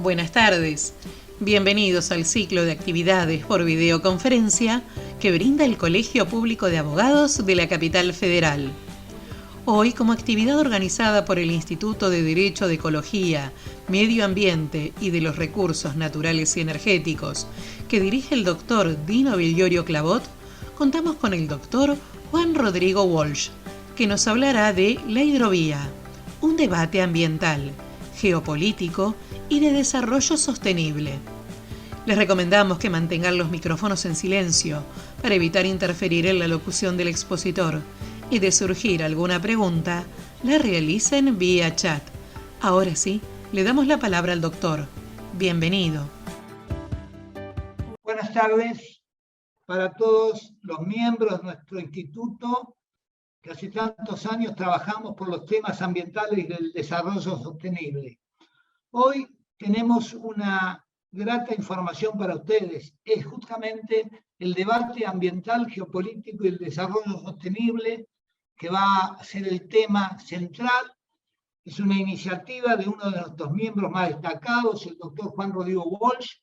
Buenas tardes. Bienvenidos al ciclo de actividades por videoconferencia que brinda el Colegio Público de Abogados de la Capital Federal. Hoy, como actividad organizada por el Instituto de Derecho de Ecología, Medio Ambiente y de los Recursos Naturales y Energéticos, que dirige el doctor Dino Villiorio Clavot, contamos con el doctor Juan Rodrigo Walsh, que nos hablará de la hidrovía, un debate ambiental, geopolítico y de desarrollo sostenible. Les recomendamos que mantengan los micrófonos en silencio para evitar interferir en la locución del expositor y de surgir alguna pregunta, la realicen vía chat. Ahora sí, le damos la palabra al doctor. Bienvenido. Buenas tardes para todos los miembros de nuestro instituto, que hace tantos años trabajamos por los temas ambientales y del desarrollo sostenible. Hoy tenemos una grata información para ustedes. Es justamente el debate ambiental, geopolítico y el desarrollo sostenible que va a ser el tema central. Es una iniciativa de uno de nuestros miembros más destacados, el doctor Juan Rodrigo Walsh,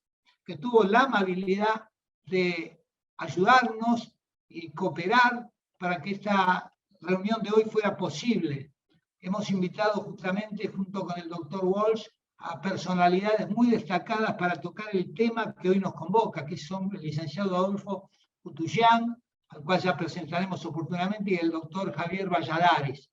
que tuvo la amabilidad de ayudarnos y cooperar para que esta reunión de hoy fuera posible. Hemos invitado justamente junto con el doctor Walsh a personalidades muy destacadas para tocar el tema que hoy nos convoca, que son el licenciado Adolfo Utuyán, al cual ya presentaremos oportunamente, y el doctor Javier Valladares.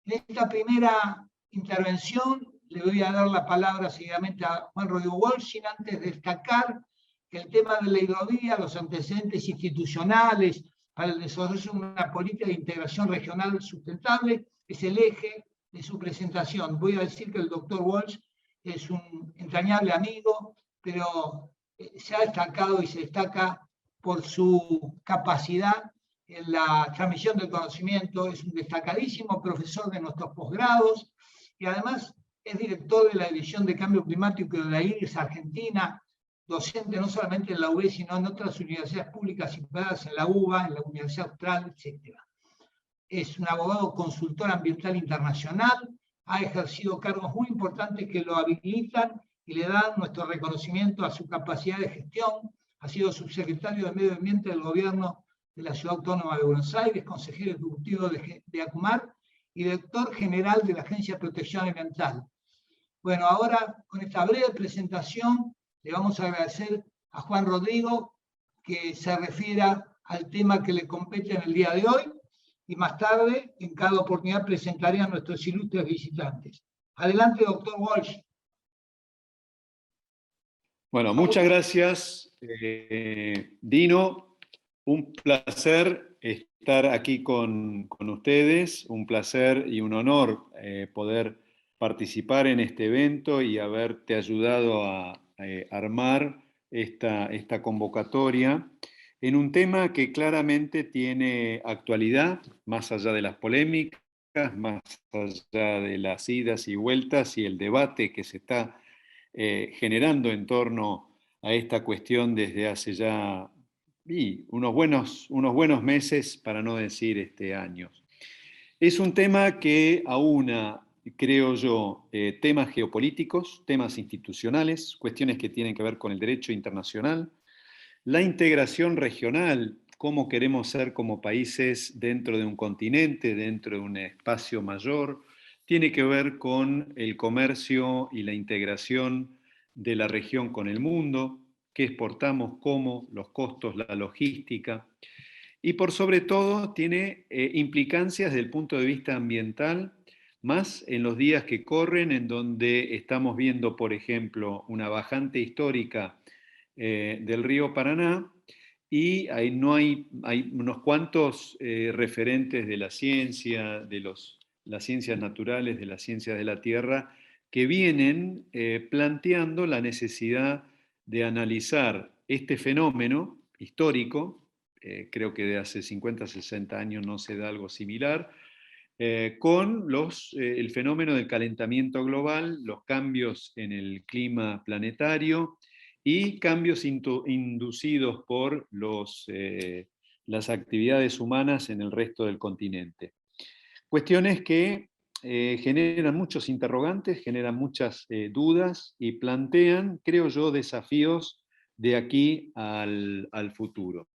En esta primera intervención le voy a dar la palabra seguidamente a Juan Rodrigo Walsh, sin antes destacar que el tema de la hidrovía, los antecedentes institucionales para el desarrollo de una política de integración regional sustentable, es el eje de su presentación. Voy a decir que el doctor Walsh es un entrañable amigo, pero se ha destacado y se destaca por su capacidad en la transmisión del conocimiento, es un destacadísimo profesor de nuestros posgrados y además es director de la División de Cambio Climático de la IRIS Argentina, docente no solamente en la UB, sino en otras universidades públicas y privadas, en la UBA, en la Universidad Austral, etc. Es un abogado consultor ambiental internacional, ha ejercido cargos muy importantes que lo habilitan y le dan nuestro reconocimiento a su capacidad de gestión. Ha sido subsecretario de Medio Ambiente del Gobierno de la Ciudad Autónoma de Buenos Aires, consejero ejecutivo de ACUMAR y director general de la Agencia de Protección Ambiental. Bueno, ahora con esta breve presentación le vamos a agradecer a Juan Rodrigo que se refiera al tema que le compete en el día de hoy y más tarde, en cada oportunidad, presentaré a nuestros ilustres visitantes. Adelante, doctor Walsh. Bueno, muchas gracias, Dino. Un placer estar aquí con ustedes, un placer y un honor poder participar en este evento y haberte ayudado a armar esta convocatoria en un tema que claramente tiene actualidad, más allá de las polémicas, más allá de las idas y vueltas y el debate que se está generando en torno a esta cuestión desde hace ya unos buenos meses, para no decir años. Es un tema que aúna, creo yo, temas geopolíticos, temas institucionales, cuestiones que tienen que ver con el derecho internacional, la integración regional, cómo queremos ser como países dentro de un continente, dentro de un espacio mayor, tiene que ver con el comercio y la integración de la región con el mundo, qué exportamos, cómo, los costos, la logística. Y por sobre todo tiene implicancias desde el punto de vista ambiental, más en los días que corren, en donde estamos viendo, por ejemplo, una bajante histórica del río Paraná, y hay unos cuantos referentes de la ciencia, de las ciencias naturales, de las ciencias de la tierra, que vienen planteando la necesidad de analizar este fenómeno histórico. Creo que de hace 50, 60 años no se da algo similar, con el fenómeno del calentamiento global, los cambios en el clima planetario y cambios inducidos por las actividades humanas en el resto del continente. Cuestiones que generan muchos interrogantes, generan muchas dudas y plantean, creo yo, desafíos de aquí al futuro.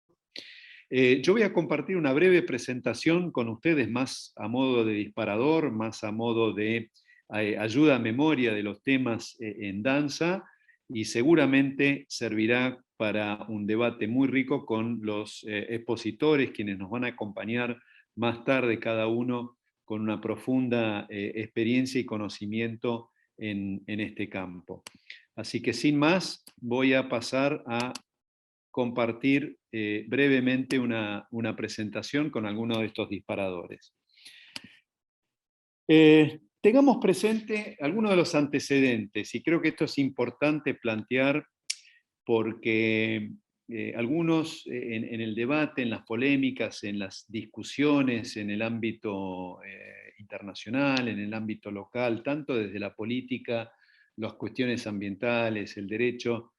Yo voy a compartir una breve presentación con ustedes, más a modo de disparador, más a modo de ayuda a memoria de los temas en danza, y seguramente servirá para un debate muy rico con los expositores, quienes nos van a acompañar más tarde, cada uno con una profunda experiencia y conocimiento en este campo. Así que sin más, voy a pasar a compartir brevemente una presentación con algunos de estos disparadores. Tengamos presente algunos de los antecedentes, y creo que esto es importante plantear porque algunos en el debate, en las polémicas, en las discusiones, en el ámbito internacional, en el ámbito local, tanto desde la política, las cuestiones ambientales, el derecho,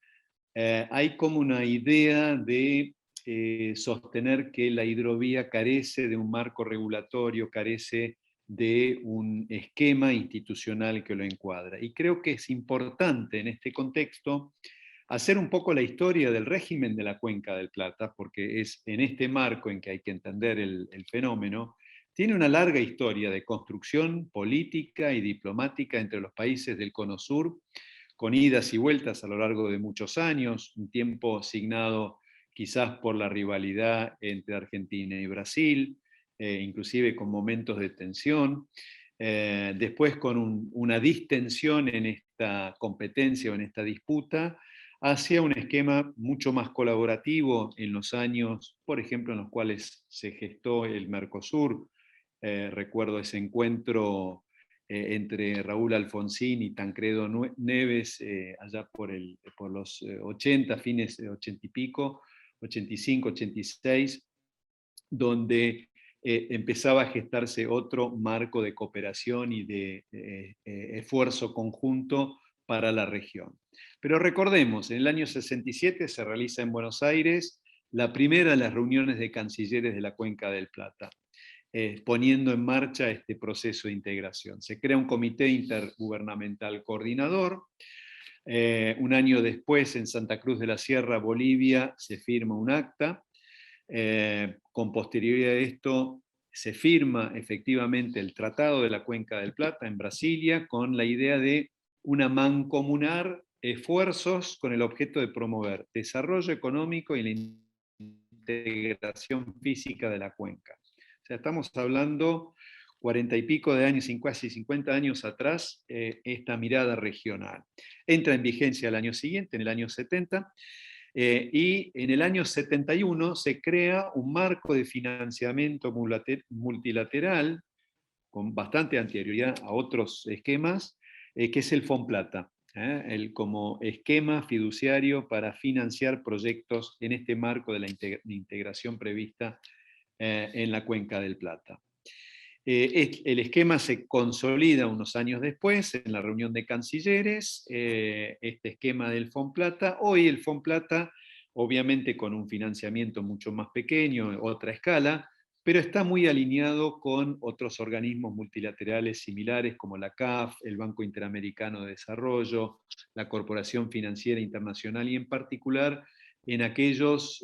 hay como una idea de sostener que la hidrovía carece de un marco regulatorio, carece de un esquema institucional que lo encuadra. Y creo que es importante en este contexto hacer un poco la historia del régimen de la Cuenca del Plata, porque es en este marco en que hay que entender el fenómeno. Tiene una larga historia de construcción política y diplomática entre los países del Cono Sur, con idas y vueltas a lo largo de muchos años, un tiempo signado quizás por la rivalidad entre Argentina y Brasil, inclusive con momentos de tensión, después con una distensión en esta competencia o en esta disputa, hacia un esquema mucho más colaborativo en los años, por ejemplo, en los cuales se gestó el Mercosur. Recuerdo ese encuentro entre Raúl Alfonsín y Tancredo Neves, allá por los 80, fines de 80 y pico, 85, 86, donde empezaba a gestarse otro marco de cooperación y de esfuerzo conjunto para la región. Pero recordemos, en el año 67 se realiza en Buenos Aires la primera de las reuniones de cancilleres de la Cuenca del Plata, poniendo en marcha este proceso de integración. Se crea un comité intergubernamental coordinador. Un año después, en Santa Cruz de la Sierra, Bolivia, se firma un acta. Con posterioridad a esto, se firma efectivamente el Tratado de la Cuenca del Plata en Brasilia, con la idea de mancomunar esfuerzos con el objeto de promover desarrollo económico y la integración física de la cuenca. O sea, estamos hablando 40 y pico de años, casi 50 años atrás, esta mirada regional. Entra en vigencia el año siguiente, en el año 70, y en el año 71 se crea un marco de financiamiento multilateral con bastante anterioridad a otros esquemas, que es el FONPLATA, como esquema fiduciario para financiar proyectos en este marco de la integración prevista en la Cuenca del Plata. El esquema se consolida unos años después en la reunión de cancilleres, este esquema del FONPLATA. Hoy el FONPLATA, obviamente con un financiamiento mucho más pequeño, otra escala, pero está muy alineado con otros organismos multilaterales similares como la CAF, el Banco Interamericano de Desarrollo, la Corporación Financiera Internacional, y en particular en aquellas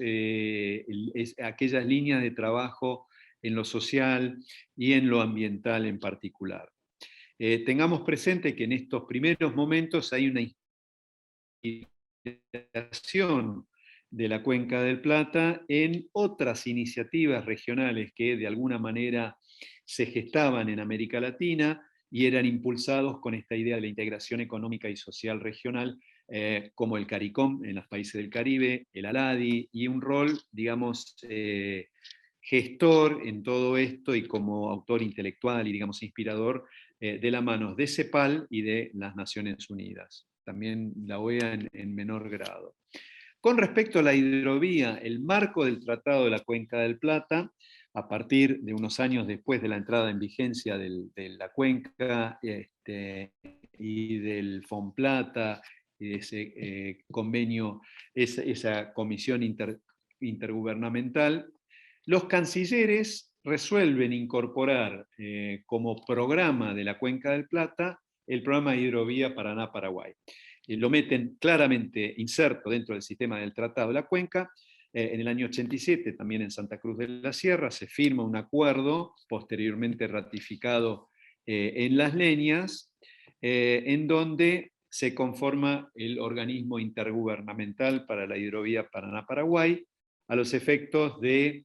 líneas de trabajo en lo social y en lo ambiental en particular. Tengamos presente que en estos primeros momentos hay una inspiración de la Cuenca del Plata en otras iniciativas regionales que de alguna manera se gestaban en América Latina y eran impulsados con esta idea de la integración económica y social regional, como el CARICOM en los países del Caribe, el ALADI, y un rol, digamos, gestor en todo esto y como autor intelectual y, digamos, inspirador de la mano de CEPAL y de las Naciones Unidas. También la OEA en menor grado. Con respecto a la hidrovía, el marco del Tratado de la Cuenca del Plata, a partir de unos años después de la entrada en vigencia de la cuenca y del FONPLATA, ese convenio, esa comisión intergubernamental, los cancilleres resuelven incorporar como programa de la Cuenca del Plata el programa de hidrovía Paraná-Paraguay. Lo meten claramente inserto dentro del sistema del Tratado de la Cuenca. En el año 87, también en Santa Cruz de la Sierra, se firma un acuerdo, posteriormente ratificado en Las Leñas, en donde se conforma el organismo intergubernamental para la hidrovía Paraná-Paraguay, a los efectos de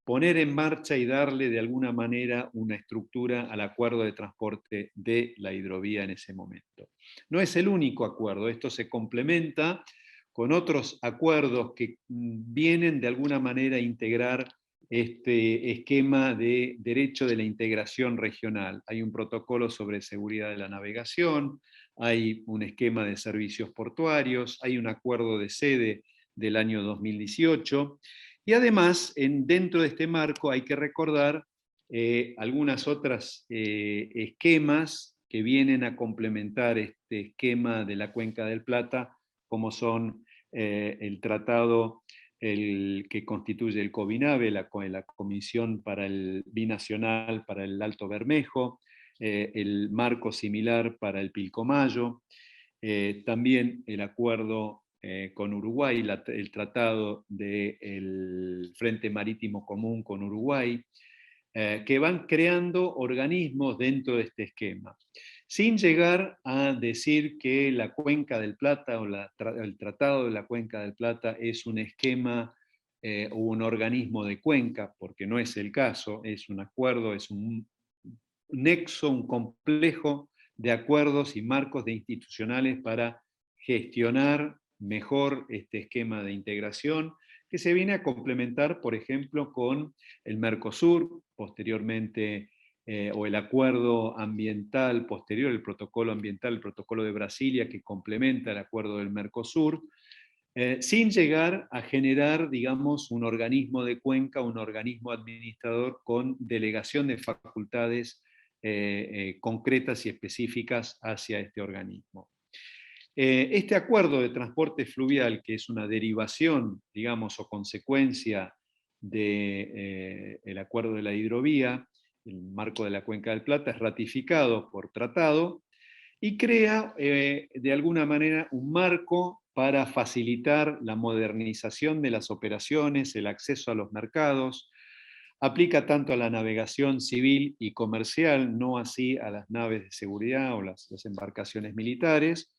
poner en marcha y darle de alguna manera una estructura al acuerdo de transporte de la hidrovía en ese momento. No es el único acuerdo, esto se complementa con otros acuerdos que vienen de alguna manera a integrar este esquema de derecho de la integración regional. Hay un protocolo sobre seguridad de la navegación, hay un esquema de servicios portuarios, hay un acuerdo de sede del año 2018, y además, dentro de este marco hay que recordar algunas otras esquemas que vienen a complementar este esquema de la Cuenca del Plata, como son el tratado que constituye el COBINAVE, la Comisión para el Binacional para el Alto Bermejo, el marco similar para el Pilcomayo, también el acuerdo con Uruguay, el tratado del Frente Marítimo Común con Uruguay, que van creando organismos dentro de este esquema, sin llegar a decir que la Cuenca del Plata o el Tratado de la Cuenca del Plata es un esquema o un organismo de cuenca, porque no es el caso, es un acuerdo, es un nexo, un complejo de acuerdos y marcos institucionales para gestionar mejor este esquema de integración, que se viene a complementar, por ejemplo, con el Mercosur, posteriormente, o el acuerdo ambiental posterior, el protocolo ambiental, el protocolo de Brasilia, que complementa el acuerdo del Mercosur, sin llegar a generar, digamos, un organismo de cuenca, un organismo administrador con delegación de facultades concretas y específicas hacia este organismo. Este acuerdo de transporte fluvial, que es una derivación, digamos, o consecuencia del acuerdo de la hidrovía, el marco de la Cuenca del Plata, es ratificado por tratado y crea de alguna manera un marco para facilitar la modernización de las operaciones, el acceso a los mercados. Aplica tanto a la navegación civil y comercial, no así a las naves de seguridad o las embarcaciones militares,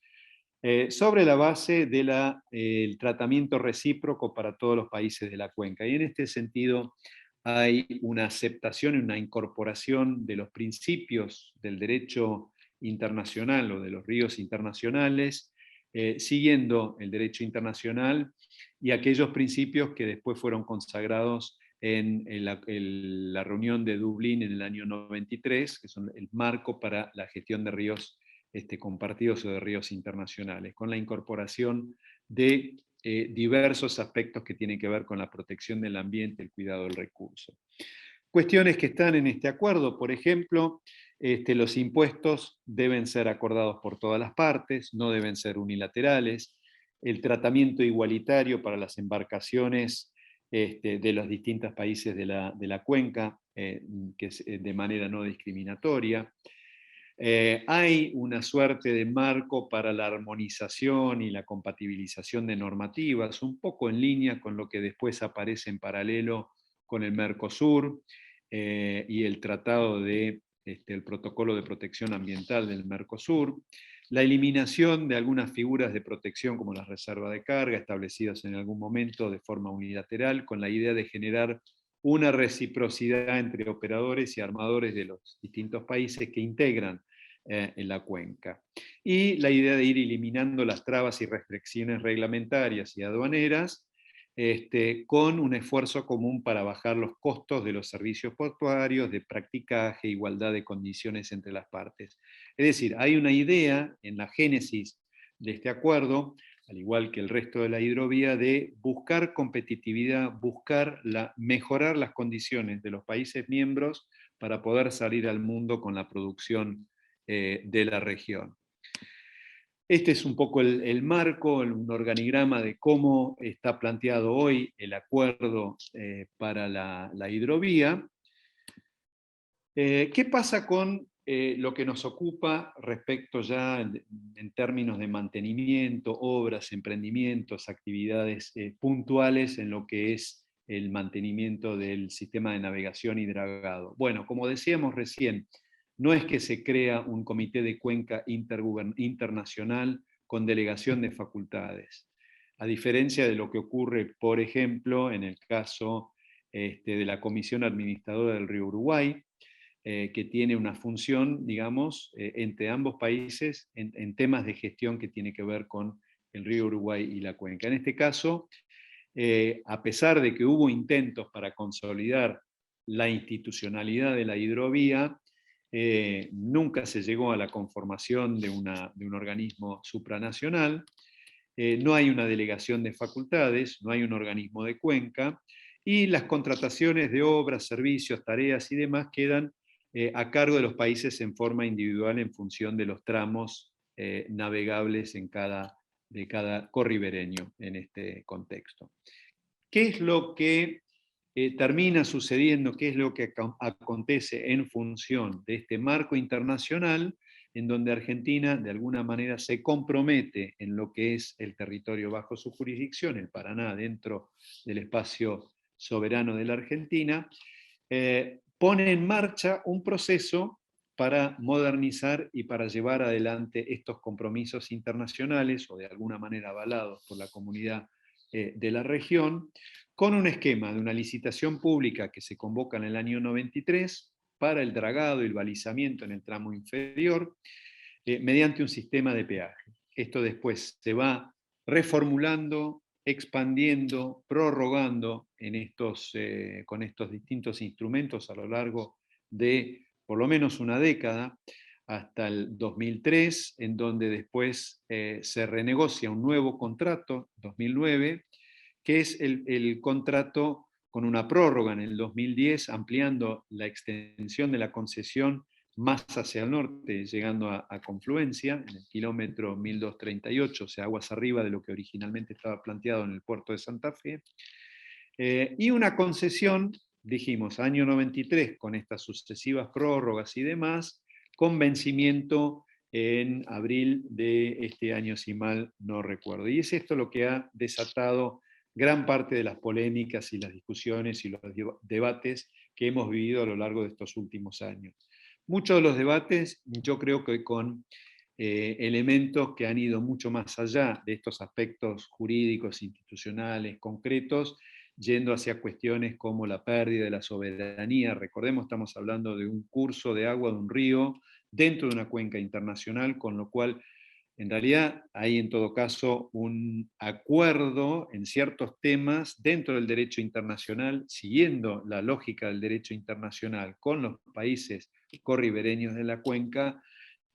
sobre la base del tratamiento recíproco para todos los países de la cuenca. Y en este sentido hay una aceptación y una incorporación de los principios del derecho internacional o de los ríos internacionales, siguiendo el derecho internacional y aquellos principios que después fueron consagrados en la reunión de Dublín en el año 93, que son el marco para la gestión de ríos compartidos o de ríos internacionales, con la incorporación de diversos aspectos que tienen que ver con la protección del ambiente, el cuidado del recurso. Cuestiones que están en este acuerdo, por ejemplo, los impuestos deben ser acordados por todas las partes, no deben ser unilaterales, el tratamiento igualitario para las embarcaciones de los distintos países de la cuenca, que es de manera no discriminatoria. Hay una suerte de marco para la armonización y la compatibilización de normativas, un poco en línea con lo que después aparece en paralelo con el Mercosur y el tratado el protocolo de protección ambiental del Mercosur, la eliminación de algunas figuras de protección como las reservas de carga establecidas en algún momento de forma unilateral, con la idea de generar una reciprocidad entre operadores y armadores de los distintos países que integran en la cuenca. Y la idea de ir eliminando las trabas y restricciones reglamentarias y aduaneras con un esfuerzo común para bajar los costos de los servicios portuarios, de practicaje, igualdad de condiciones entre las partes. Es decir, hay una idea en la génesis de este acuerdo, al igual que el resto de la hidrovía, de buscar competitividad, buscar mejorar las condiciones de los países miembros para poder salir al mundo con la producción de la región. Este es un poco el marco, un organigrama de cómo está planteado hoy el acuerdo para la hidrovía. ¿Qué pasa con lo que nos ocupa respecto ya en términos de mantenimiento, obras, emprendimientos, actividades puntuales en lo que es el mantenimiento del sistema de navegación y dragado? Bueno, como decíamos recién, no es que se crea un comité de cuenca internacional con delegación de facultades, a diferencia de lo que ocurre, por ejemplo, en el caso de la Comisión Administradora del Río Uruguay, que tiene una función, digamos, entre ambos países en temas de gestión que tiene que ver con el río Uruguay y la cuenca. En este caso, a pesar de que hubo intentos para consolidar la institucionalidad de la hidrovía, nunca se llegó a la conformación de un organismo supranacional, no hay una delegación de facultades, no hay un organismo de cuenca, y las contrataciones de obras, servicios, tareas y demás quedan a cargo de los países en forma individual en función de los tramos navegables de cada corribereño en este contexto. ¿Qué es lo que termina sucediendo? ¿Qué es lo que acontece en función de este marco internacional en donde Argentina de alguna manera se compromete en lo que es el territorio bajo su jurisdicción, el Paraná, dentro del espacio soberano de la Argentina, pone en marcha un proceso para modernizar y para llevar adelante estos compromisos internacionales o de alguna manera avalados por la comunidad de la región, con un esquema de una licitación pública que se convoca en el año 93 para el dragado y el balizamiento en el tramo inferior, mediante un sistema de peaje. Esto después se va reformulando, expandiendo, prorrogando con estos distintos instrumentos a lo largo de por lo menos una década, hasta el 2003, en donde después se renegocia un nuevo contrato, 2009, que es el contrato con una prórroga en el 2010, ampliando la extensión de la concesión más hacia el norte, llegando a Confluencia, en el kilómetro 1238, o sea, aguas arriba de lo que originalmente estaba planteado en el puerto de Santa Fe, y una concesión, dijimos, año 93, con estas sucesivas prórrogas y demás, con vencimiento en abril de este año, si mal no recuerdo. Y es esto lo que ha desatado gran parte de las polémicas y las discusiones y los debates que hemos vivido a lo largo de estos últimos años. Muchos de los debates, yo creo que con elementos que han ido mucho más allá de estos aspectos jurídicos, institucionales, concretos, yendo hacia cuestiones como la pérdida de la soberanía. Recordemos, estamos hablando de un curso de agua de un río dentro de una cuenca internacional, con lo cual en realidad hay en todo caso un acuerdo en ciertos temas dentro del derecho internacional, siguiendo la lógica del derecho internacional con los países corribereños de la cuenca,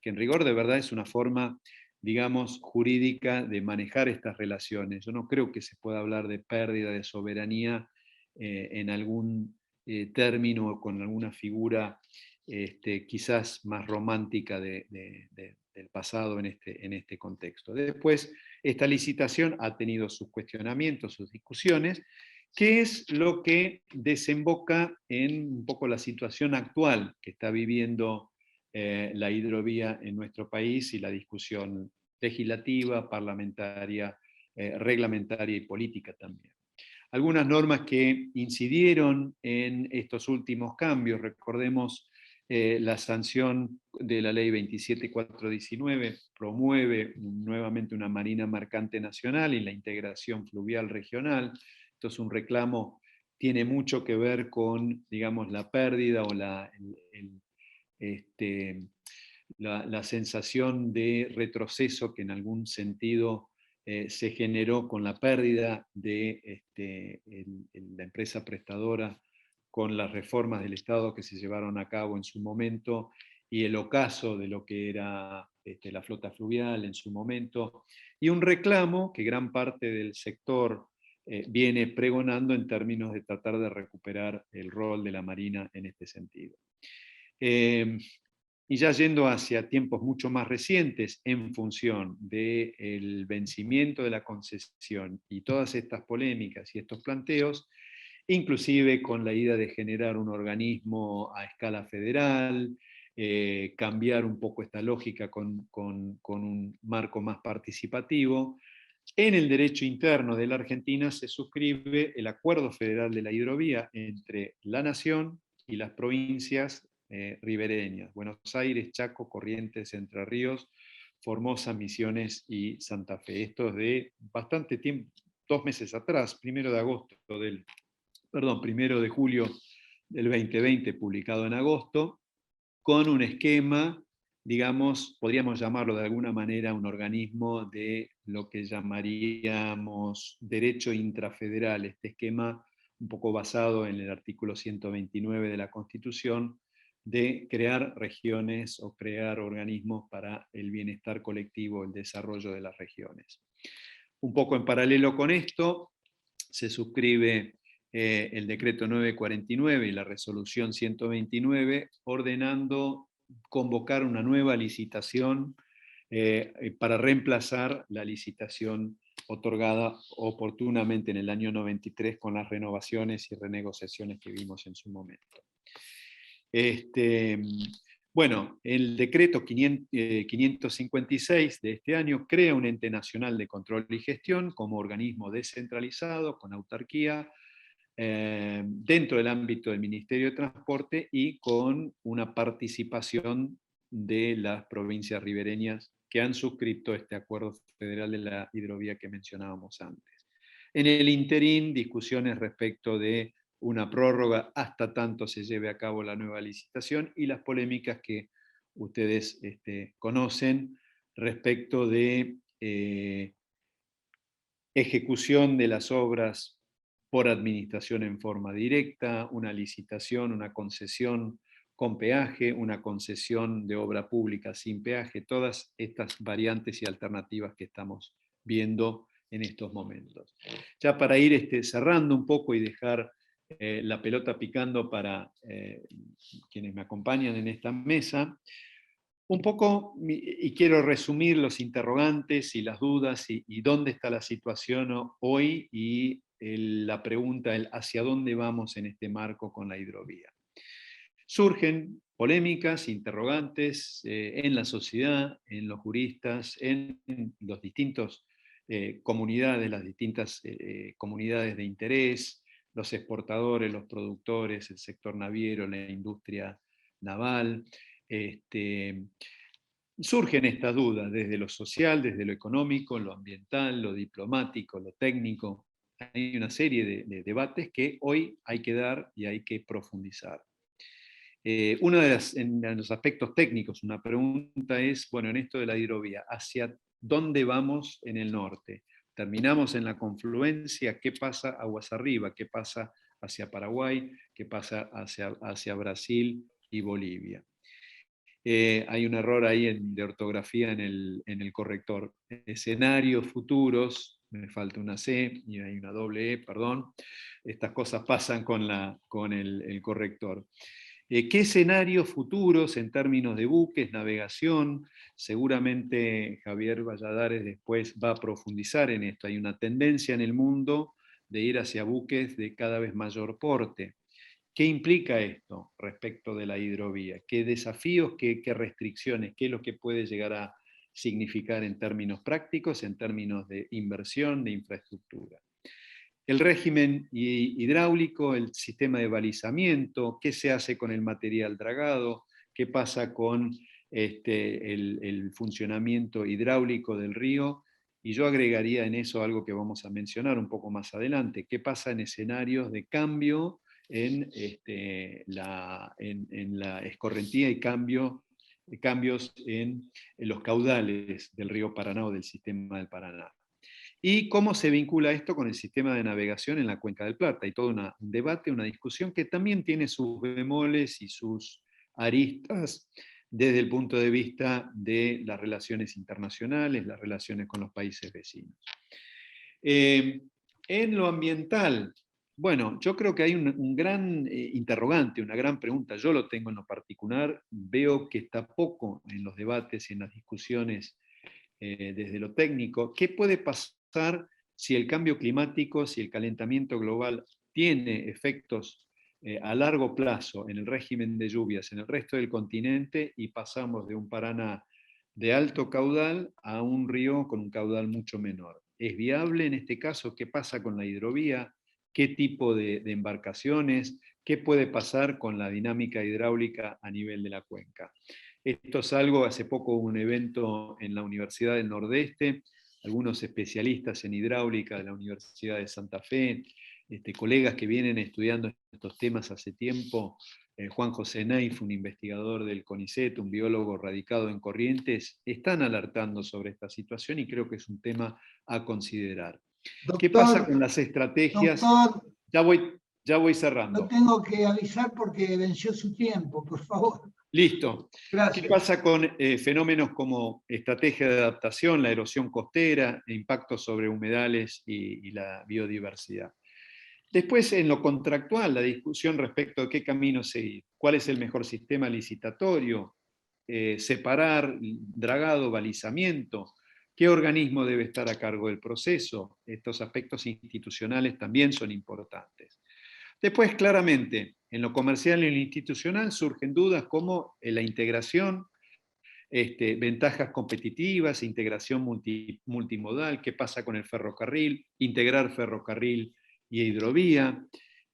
que en rigor de verdad es una forma, digamos, jurídica de manejar estas relaciones. Yo no creo que se pueda hablar de pérdida de soberanía en algún término o con alguna figura quizás más romántica del pasado en este contexto. Después, esta licitación ha tenido sus cuestionamientos, sus discusiones, que es lo que desemboca en un poco la situación actual que está viviendo la hidrovía en nuestro país y la discusión legislativa, parlamentaria, reglamentaria y política también. Algunas normas que incidieron en estos últimos cambios, recordemos la sanción de la ley 27419 promueve nuevamente una marina mercante nacional y la integración fluvial regional. Esto es un reclamo, tiene mucho que ver con, digamos, la pérdida o la sensación de retroceso que en algún sentido se generó con la pérdida de la empresa prestadora con las reformas del Estado que se llevaron a cabo en su momento y el ocaso de lo que era la flota fluvial en su momento, y un reclamo que gran parte del sector viene pregonando en términos de tratar de recuperar el rol de la Marina en este sentido. Y ya yendo hacia tiempos mucho más recientes, en función del vencimiento de la concesión y todas estas polémicas y estos planteos, inclusive con la idea de generar un organismo a escala federal, cambiar un poco esta lógica con un marco más participativo. En el derecho interno de la Argentina se suscribe el Acuerdo Federal de la Hidrovía entre la Nación y las provincias ribereñas, Buenos Aires, Chaco, Corrientes, Entre Ríos, Formosa, Misiones y Santa Fe. Esto es de bastante tiempo, 2 meses atrás, 1 de julio del 2020, publicado en agosto, con un esquema, digamos, podríamos llamarlo de alguna manera un organismo de lo que llamaríamos derecho intrafederal, este esquema un poco basado en el artículo 129 de la Constitución, de crear regiones o crear organismos para el bienestar colectivo, el desarrollo de las regiones. Un poco en paralelo con esto, se suscribe el decreto 949 y la resolución 129, ordenando convocar una nueva licitación para reemplazar la licitación otorgada oportunamente en el año 93 con las renovaciones y renegociaciones que vimos en su momento. Bueno, el decreto 556 de este año crea un ente nacional de control y gestión como organismo descentralizado, con autarquía, dentro del ámbito del Ministerio de Transporte y con una participación de las provincias ribereñas que han suscrito este acuerdo federal de la hidrovía que mencionábamos antes. En el interín, discusiones respecto de una prórroga hasta tanto se lleve a cabo la nueva licitación y las polémicas que ustedes conocen respecto de ejecución de las obras por administración en forma directa, una licitación, una concesión con peaje, una concesión de obra pública sin peaje, todas estas variantes y alternativas que estamos viendo en estos momentos. Ya para ir cerrando un poco y dejar la pelota picando para quienes me acompañan en esta mesa, un poco, y quiero resumir los interrogantes y las dudas y dónde está la situación hoy y la pregunta, el hacia dónde vamos en este marco con la hidrovía. Surgen polémicas, interrogantes en la sociedad, en los juristas, en los distintos comunidades, las distintas comunidades de interés, los exportadores, los productores, el sector naviero, la industria naval. Surgen estas dudas desde lo social, desde lo económico, lo ambiental, lo diplomático, lo técnico. Hay una serie de debates que hoy hay que dar y hay que profundizar. Uno en los aspectos técnicos, una pregunta es, bueno, en esto de la hidrovía, ¿hacia dónde vamos en el norte? ¿Terminamos en la confluencia? ¿Qué pasa aguas arriba? ¿Qué pasa hacia Paraguay? ¿Qué pasa hacia Brasil y Bolivia? Hay un error ahí de ortografía en el corrector. Escenarios futuros, me falta una C y hay una doble E, perdón. Estas cosas pasan con el corrector. ¿Qué escenarios futuros en términos de buques, navegación? Seguramente Javier Valladares después va a profundizar en esto. Hay una tendencia en el mundo de ir hacia buques de cada vez mayor porte. ¿Qué implica esto respecto de la hidrovía? ¿Qué desafíos, qué restricciones, qué es lo que puede llegar a significar en términos prácticos, en términos de inversión, de infraestructura? El régimen hidráulico, el sistema de balizamiento, qué se hace con el material dragado, qué pasa con el funcionamiento hidráulico del río, y yo agregaría en eso algo que vamos a mencionar un poco más adelante, qué pasa en escenarios de cambio en la escorrentía y cambios en los caudales del río Paraná o del sistema del Paraná. ¿Y cómo se vincula esto con el sistema de navegación en la Cuenca del Plata? Hay todo un debate, una discusión que también tiene sus bemoles y sus aristas desde el punto de vista de las relaciones internacionales, las relaciones con los países vecinos. En lo ambiental, bueno, yo creo que hay un gran interrogante, una gran pregunta. Yo lo tengo en lo particular, veo que está poco en los debates y en las discusiones desde lo técnico. ¿Qué puede pasar si el cambio climático, si el calentamiento global tiene efectos a largo plazo en el régimen de lluvias en el resto del continente y pasamos de un Paraná de alto caudal a un río con un caudal mucho menor. ¿Es viable en este caso? ¿Qué pasa con la hidrovía? ¿Qué tipo de embarcaciones? ¿Qué puede pasar con la dinámica hidráulica a nivel de la cuenca? Esto es algo, hace poco hubo un evento en la Universidad del Nordeste, algunos especialistas en hidráulica de la Universidad de Santa Fe, colegas que vienen estudiando estos temas hace tiempo, Juan José Neif, un investigador del CONICET, un biólogo radicado en Corrientes, están alertando sobre esta situación y creo que es un tema a considerar. Doctor, ¿qué pasa con las estrategias? Doctor, ya voy cerrando. lo tengo que avisar porque venció su tiempo, por favor. Listo. Gracias. ¿Qué pasa con fenómenos como estrategia de adaptación, la erosión costera, impactos sobre humedales y la biodiversidad? Después, en lo contractual, la discusión respecto a qué camino seguir, cuál es el mejor sistema licitatorio, separar dragado, balizamiento, qué organismo debe estar a cargo del proceso. Estos aspectos institucionales también son importantes. Después, claramente, en lo comercial y en lo institucional surgen dudas como la integración, ventajas competitivas, integración multimodal, qué pasa con el ferrocarril, integrar ferrocarril y hidrovía,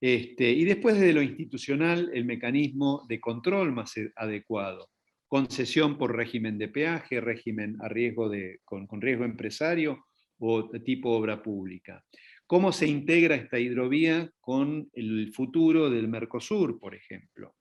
y después desde lo institucional el mecanismo de control más adecuado, concesión por régimen de peaje, régimen a riesgo con riesgo empresario o de tipo obra pública. ¿Cómo se integra esta hidrovía con el futuro del Mercosur, por ejemplo?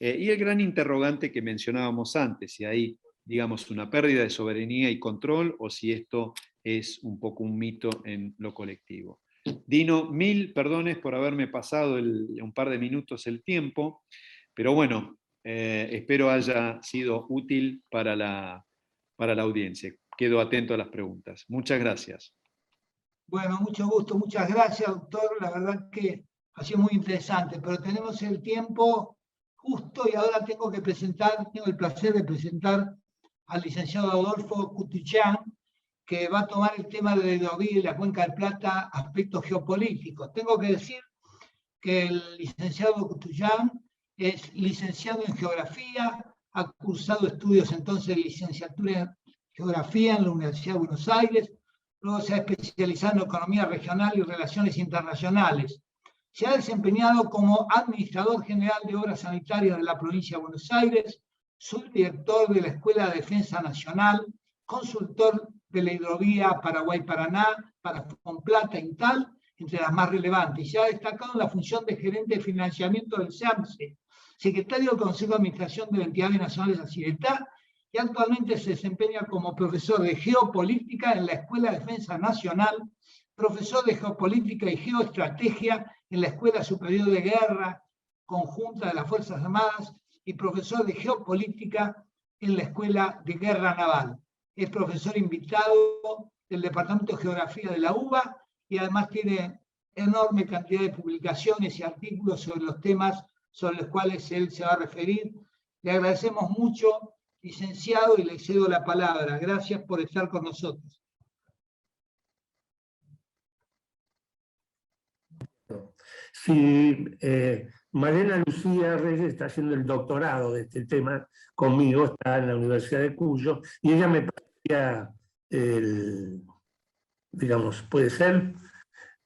Y el gran interrogante que mencionábamos antes, si hay, digamos, una pérdida de soberanía y control o si esto es un poco un mito en lo colectivo. Dino, mil perdones por haberme pasado un par de minutos el tiempo, pero bueno, espero haya sido útil para la audiencia. Quedo atento a las preguntas. Muchas gracias. Bueno, mucho gusto, muchas gracias, doctor. La verdad que ha sido muy interesante, pero tenemos el tiempo justo y ahora tengo el placer de presentar al licenciado Adolfo Cutuchán, que va a tomar el tema de la hidrovía y la Cuenca del Plata, aspectos geopolíticos. Tengo que decir que el licenciado Cutuchán es licenciado en Geografía, ha cursado estudios entonces de licenciatura en Geografía en la Universidad de Buenos Aires, luego se ha especializado en Economía Regional y Relaciones Internacionales. Se ha desempeñado como Administrador General de Obras Sanitarias de la Provincia de Buenos Aires, subdirector de la Escuela de Defensa Nacional, consultor de la hidrovía Paraguay-Paraná, para Plata, Intal, entre las más relevantes. Y se ha destacado en la función de gerente de financiamiento del SEAMSE, secretario del Consejo de Administración de Entidades Nacionales Aciretá, y actualmente se desempeña como profesor de Geopolítica en la Escuela de Defensa Nacional, profesor de Geopolítica y Geoestrategia en la Escuela Superior de Guerra Conjunta de las Fuerzas Armadas y profesor de Geopolítica en la Escuela de Guerra Naval. Es profesor invitado del Departamento de Geografía de la UBA y además tiene enorme cantidad de publicaciones y artículos sobre los temas sobre los cuales él se va a referir. Le agradecemos mucho, licenciado, y le cedo la palabra. Gracias por estar con nosotros. Sí, Malena Lucía Reyes está haciendo el doctorado de este tema conmigo, está en la Universidad de Cuyo, y ella me parecía, digamos, puede ser.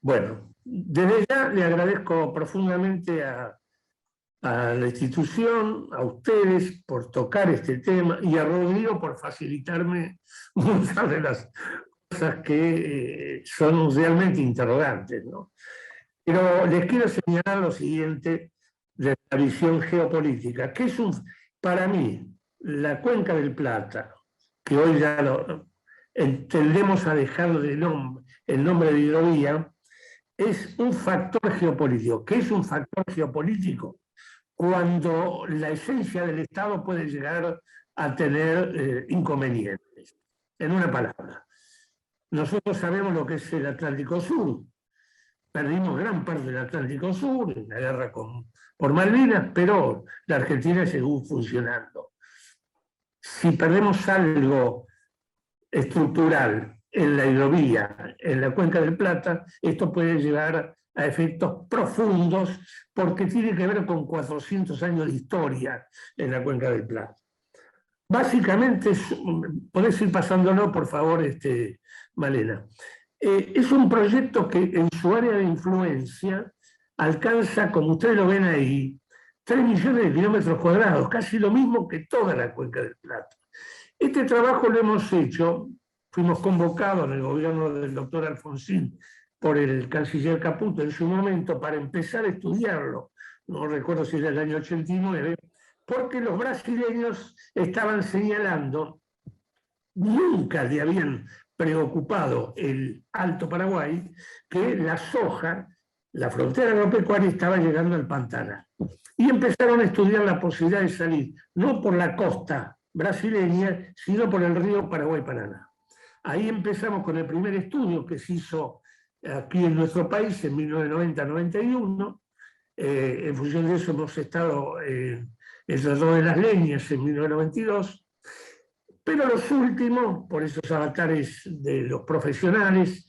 Bueno, desde ya le agradezco profundamente a la institución, a ustedes por tocar este tema y a Rodrigo por facilitarme muchas de las cosas que son realmente interrogantes, ¿no? Pero les quiero señalar lo siguiente de la visión geopolítica, que es para mí, la Cuenca del Plata, que hoy ya tendemos a dejar el nombre de hidrovía, es un factor geopolítico. ¿Qué es un factor geopolítico? Cuando la esencia del Estado puede llegar a tener inconvenientes. En una palabra, nosotros sabemos lo que es el Atlántico Sur. Perdimos gran parte del Atlántico Sur en la guerra por Malvinas, pero la Argentina siguió funcionando. Si perdemos algo estructural en la hidrovía, en la Cuenca del Plata, esto puede llegar a efectos profundos, porque tiene que ver con 400 años de historia en la Cuenca del Plata. Básicamente, podés ir pasándolo, por favor, Malena. Es un proyecto que en su área de influencia alcanza, como ustedes lo ven ahí, 3 millones de kilómetros cuadrados, casi lo mismo que toda la Cuenca del Plata. Este trabajo lo hemos hecho, fuimos convocados en el gobierno del doctor Alfonsín por el canciller Caputo en su momento para empezar a estudiarlo, no recuerdo si era el año 89, porque los brasileños estaban señalando, nunca le habían preocupado el Alto Paraguay, que la soja, la frontera agropecuaria, estaba llegando al Pantanal. Y empezaron a estudiar la posibilidad de salir, no por la costa brasileña, sino por el río Paraguay-Paraná. Ahí empezamos con el primer estudio que se hizo aquí en nuestro país en 1990-91. En función de eso hemos estado en el Tratado de las Leñas en 1992. Pero los últimos, por esos avatares de los profesionales,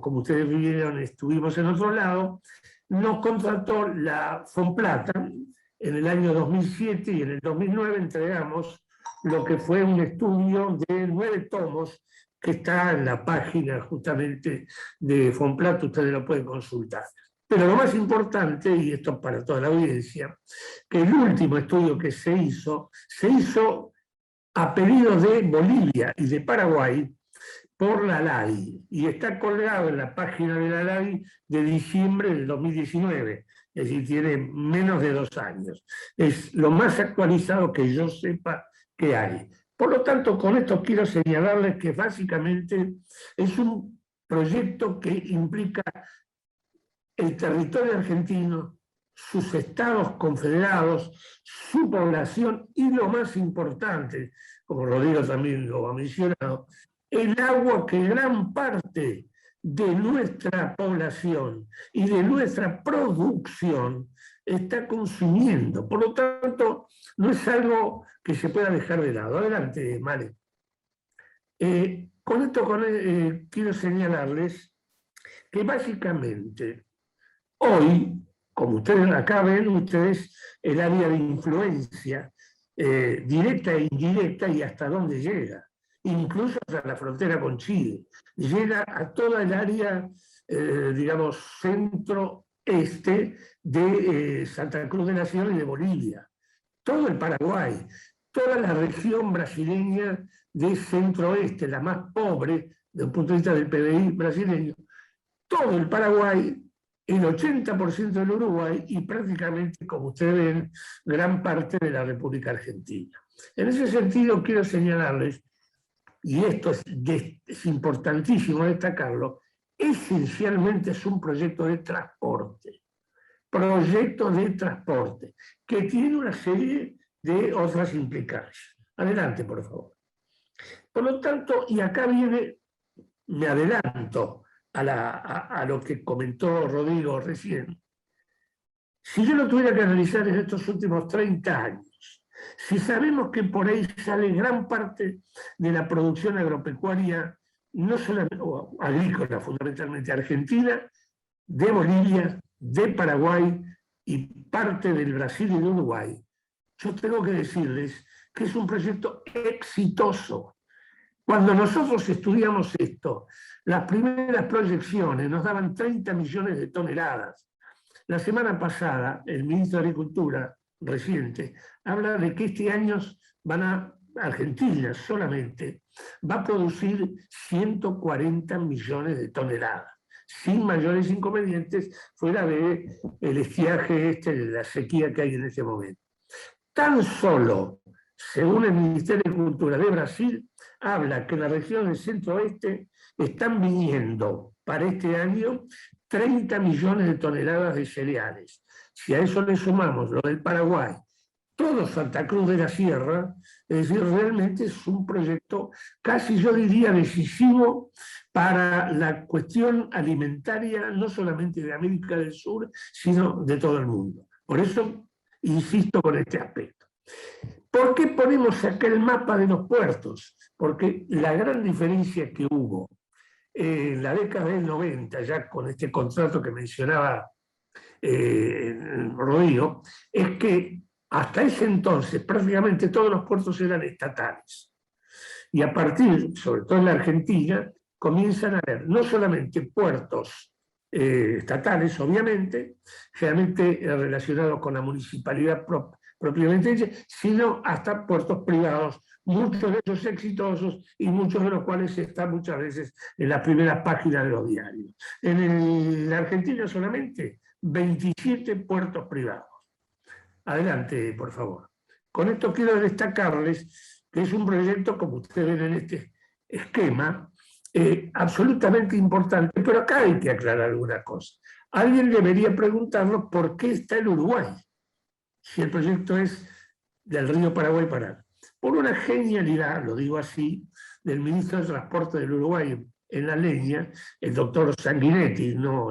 como ustedes vieron, estuvimos en otro lado, nos contrató la Fomplata en el año 2007 y en el 2009 entregamos lo que fue un estudio de 9 tomos que está en la página justamente de Fomplata, ustedes lo pueden consultar. Pero lo más importante, y esto para toda la audiencia, que el último estudio que se hizo a pedido de Bolivia y de Paraguay por la LAI, y está colgado en la página de la LAI de diciembre del 2019, es decir, tiene menos de 2 años. Es lo más actualizado que yo sepa que hay. Por lo tanto, con esto quiero señalarles que básicamente es un proyecto que implica el territorio argentino, sus estados confederados, su población y lo más importante, como Rodrigo también lo ha mencionado, el agua que gran parte de nuestra población y de nuestra producción está consumiendo. Por lo tanto, no es algo que se pueda dejar de lado. Adelante, Male. Con esto quiero señalarles que básicamente hoy, como ustedes acá ven, ustedes el área de influencia directa e indirecta y hasta dónde llega, incluso hasta la frontera con Chile, llega a toda el área, digamos, centro-este de Santa Cruz de la Sierra y de Bolivia, todo el Paraguay, toda la región brasileña de centro-oeste, la más pobre desde un punto de vista del PBI brasileño, todo el Paraguay, el 80% del Uruguay y prácticamente, como ustedes ven, gran parte de la República Argentina. En ese sentido, quiero señalarles, y esto es importantísimo destacarlo, esencialmente es un proyecto de transporte. Proyecto de transporte, que tiene una serie de otras implicancias. Adelante, por favor. Por lo tanto, y acá viene, me adelanto a lo que comentó Rodrigo recién. Si yo lo tuviera que analizar en estos últimos 30 años, si sabemos que por ahí sale gran parte de la producción agropecuaria, no solamente agrícola, fundamentalmente argentina, de Bolivia, de Paraguay y parte del Brasil y de Uruguay, yo tengo que decirles que es un proyecto exitoso. Cuando nosotros estudiamos esto, las primeras proyecciones nos daban 30 millones de toneladas. La semana pasada, el ministro de Agricultura reciente habla de que este año Argentina solamente va a producir 140 millones de toneladas, sin mayores inconvenientes, fuera del estiaje de la sequía que hay en este momento. Tan solo, según el Ministerio de Agricultura de Brasil, habla que en la región del centro-oeste están viniendo para este año 30 millones de toneladas de cereales. Si a eso le sumamos lo del Paraguay, todo Santa Cruz de la Sierra, es decir, realmente es un proyecto casi, yo diría, decisivo para la cuestión alimentaria, no solamente de América del Sur, sino de todo el mundo. Por eso insisto con este aspecto. ¿Por qué ponemos acá el mapa de los puertos? Porque la gran diferencia que hubo en la década del 90, ya con este contrato que mencionaba Rodrigo, es que hasta ese entonces prácticamente todos los puertos eran estatales. Y a partir, sobre todo en la Argentina, comienzan a haber no solamente puertos estatales, obviamente, generalmente relacionados con la municipalidad propiamente dicha, sino hasta puertos privados, muchos de ellos exitosos y muchos de los cuales están muchas veces en las primeras páginas de los diarios. En la Argentina solamente 27 puertos privados. Adelante, por favor. Con esto quiero destacarles que es un proyecto, como ustedes ven en este esquema, absolutamente importante, pero acá hay que aclarar alguna cosa. Alguien debería preguntarnos por qué está el Uruguay, si el proyecto es del río Paraguay-Paraná. Por una genialidad, lo digo así, del ministro de Transporte del Uruguay en la leña, el doctor Sanguinetti, no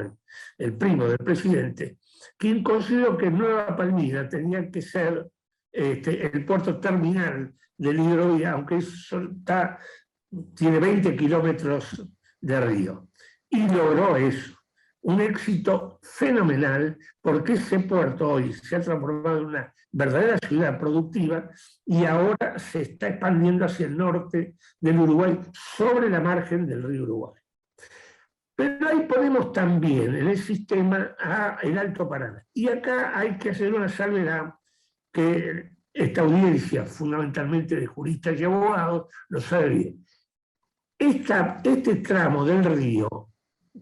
el primo del presidente, quien consideró que Nueva Palmira tenía que ser el puerto terminal del hidrovía, aunque tiene 20 kilómetros de río. Y logró eso. Un éxito fenomenal, porque ese puerto hoy se ha transformado en una verdadera ciudad productiva y ahora se está expandiendo hacia el norte del Uruguay, sobre la margen del río Uruguay. Pero ahí ponemos también en el sistema el Alto Paraná. Y acá hay que hacer una salvedad que esta audiencia, fundamentalmente de juristas y abogados, lo sabe bien. Este tramo del río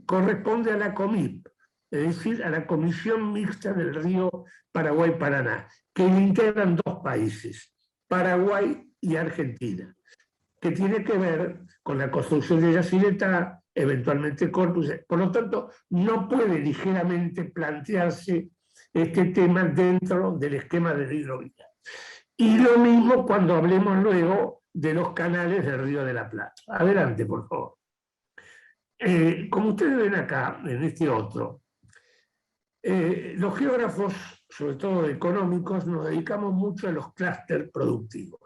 corresponde a la COMIP, es decir, a la Comisión Mixta del Río Paraguay-Paraná, que le integran dos países, Paraguay y Argentina, que tiene que ver con la construcción de Yacyretá, eventualmente Corpus. Por lo tanto, no puede ligeramente plantearse este tema dentro del esquema de hidrovía. Y lo mismo cuando hablemos luego de los canales del Río de la Plata. Adelante, por favor. Como ustedes ven acá, en este otro, los geógrafos, sobre todo económicos, nos dedicamos mucho a los clústeres productivos.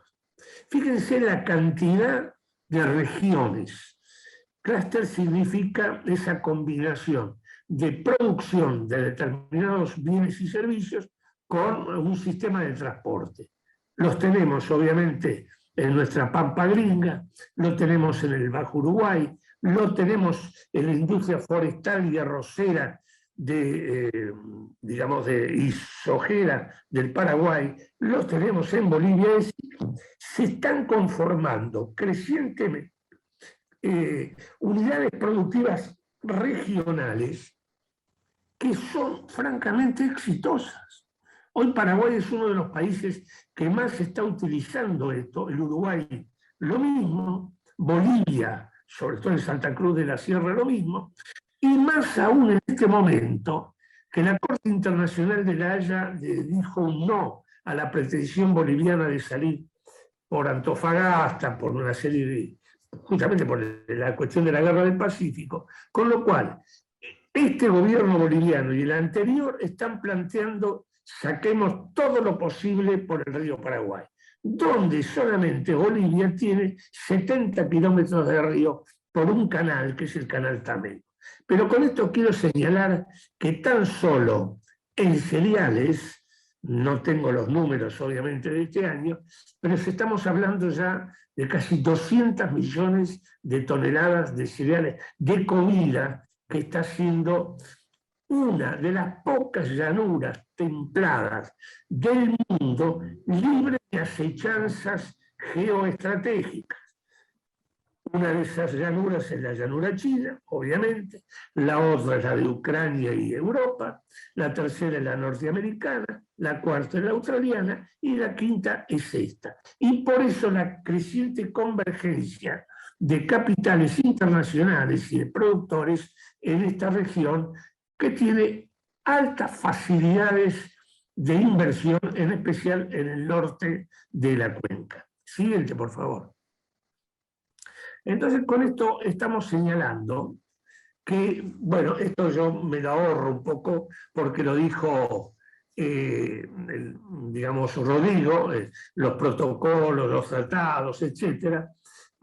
Fíjense la cantidad de regiones. Clúster significa esa combinación de producción de determinados bienes y servicios con un sistema de transporte. Los tenemos, obviamente, en nuestra Pampa Gringa, lo tenemos en el Bajo Uruguay, lo tenemos en la industria forestal y arrocera digamos, y sojera del Paraguay, los tenemos en Bolivia. Se están conformando crecientemente unidades productivas regionales que son francamente exitosas. Hoy Paraguay es uno de los países que más está utilizando esto, el Uruguay lo mismo, Bolivia, sobre todo en Santa Cruz de la Sierra lo mismo, y más aún en este momento que la Corte Internacional de La Haya dijo un no a la pretensión boliviana de salir por Antofagasta, por una serie de, justamente por la cuestión de la guerra del Pacífico, con lo cual este gobierno boliviano y el anterior están planteando saquemos todo lo posible por el río Paraguay, donde solamente Bolivia tiene 70 kilómetros de río por un canal, que es el canal Tamego. Pero con esto quiero señalar que tan solo en cereales, no tengo los números obviamente de este año, pero estamos hablando ya de casi 200 millones de toneladas de cereales, de comida, que está siendo una de las pocas llanuras templadas del mundo libre de acechanzas geoestratégicas. Una de esas llanuras es la llanura china, obviamente, la otra es la de Ucrania y Europa, la tercera es la norteamericana, la cuarta es la australiana y la quinta es esta. Y por eso la creciente convergencia de capitales internacionales y de productores en esta región que tiene altas facilidades de inversión, en especial en el norte de la cuenca. Siguiente, por favor. Entonces, con esto estamos señalando que, bueno, esto yo me lo ahorro un poco porque lo dijo, digamos, Rodrigo, los protocolos, los tratados, etcétera,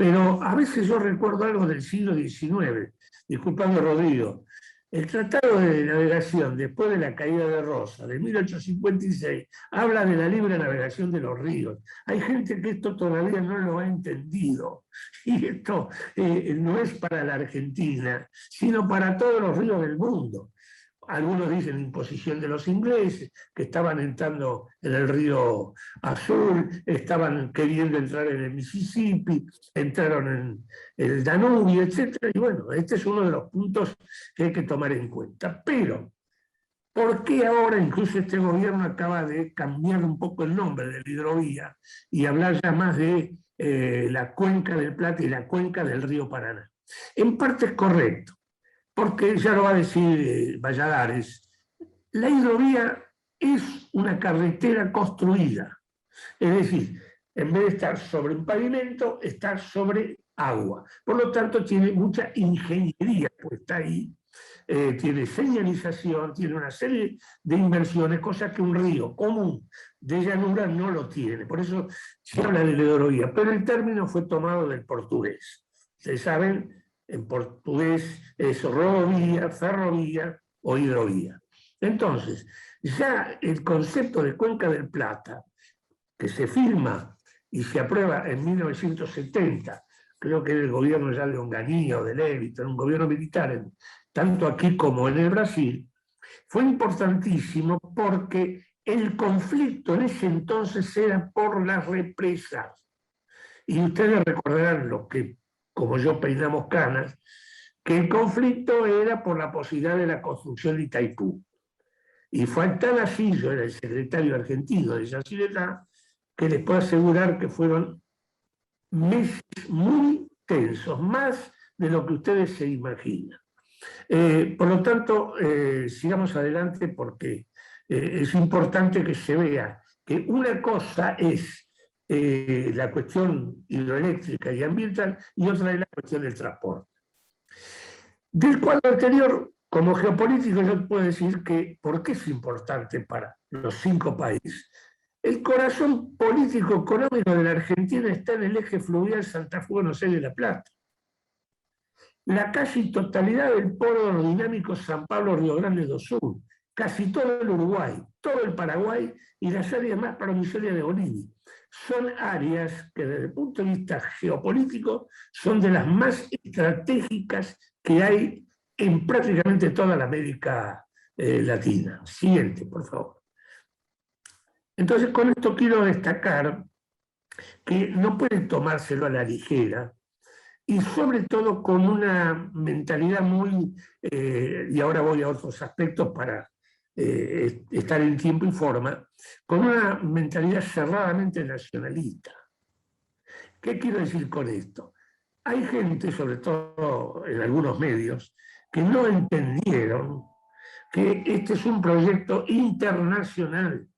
pero a veces yo recuerdo algo del siglo XIX, disculpame Rodrigo, el Tratado de Navegación, después de la caída de Rosa, de 1856, habla de la libre navegación de los ríos. Hay gente que esto todavía no lo ha entendido. Y esto no es para la Argentina, sino para todos los ríos del mundo. Algunos dicen imposición de los ingleses, que estaban entrando en el río Azul, estaban queriendo entrar en el Mississippi, entraron en el Danubio, etc. Y bueno, este es uno de los puntos que hay que tomar en cuenta. Pero, ¿por qué ahora incluso este gobierno acaba de cambiar un poco el nombre de la hidrovía y hablar ya más de la cuenca del Plata y la cuenca del río Paraná? En parte es correcto, porque ya lo va a decir Valladares, la hidrovía es una carretera construida. Es decir, en vez de estar sobre un pavimento, está sobre agua. Por lo tanto, tiene mucha ingeniería puesta ahí. Tiene señalización, tiene una serie de inversiones, cosas que un río común de llanura no lo tiene. Por eso se habla de la hidrovía. Pero el término fue tomado del portugués. Ustedes saben, en portugués es rodovía, ferrovía o hidrovía. Entonces, ya el concepto de Cuenca del Plata, que se firma y se aprueba en 1970, creo que era el gobierno ya de Onganía o de Levita, un gobierno militar, tanto aquí como en el Brasil, fue importantísimo porque el conflicto en ese entonces era por las represas. Y ustedes recordarán los que, como yo, peinamos canas, que el conflicto era por la posibilidad de la construcción de Itaipú. Y fue tan así, yo era el secretario argentino de Yacyretá, que les puedo asegurar que fueron meses muy tensos, más de lo que ustedes se imaginan. Por lo tanto, sigamos adelante porque es importante que se vea que una cosa es la cuestión hidroeléctrica y ambiental y otra es la cuestión del transporte. Del cuadro anterior, como geopolítico, yo puedo decir que ¿por qué es importante para los 5 países? El corazón político-económico de la Argentina está en el eje fluvial Santa Fe, Buenos Aires, La Plata. La casi totalidad del polo aerodinámico San Pablo-Río Grande do Sul, casi todo el Uruguay, todo el Paraguay y las áreas más promisorias de Bolivia. Son áreas que desde el punto de vista geopolítico son de las más estratégicas que hay en prácticamente toda la América Latina. Siguiente, por favor. Entonces, con esto quiero destacar que no pueden tomárselo a la ligera y sobre todo con una mentalidad muy, y ahora voy a otros aspectos para estar en tiempo y forma, con una mentalidad cerradamente nacionalista. ¿Qué quiero decir con esto? Hay gente, sobre todo en algunos medios, que no entendieron que este es un proyecto internacional.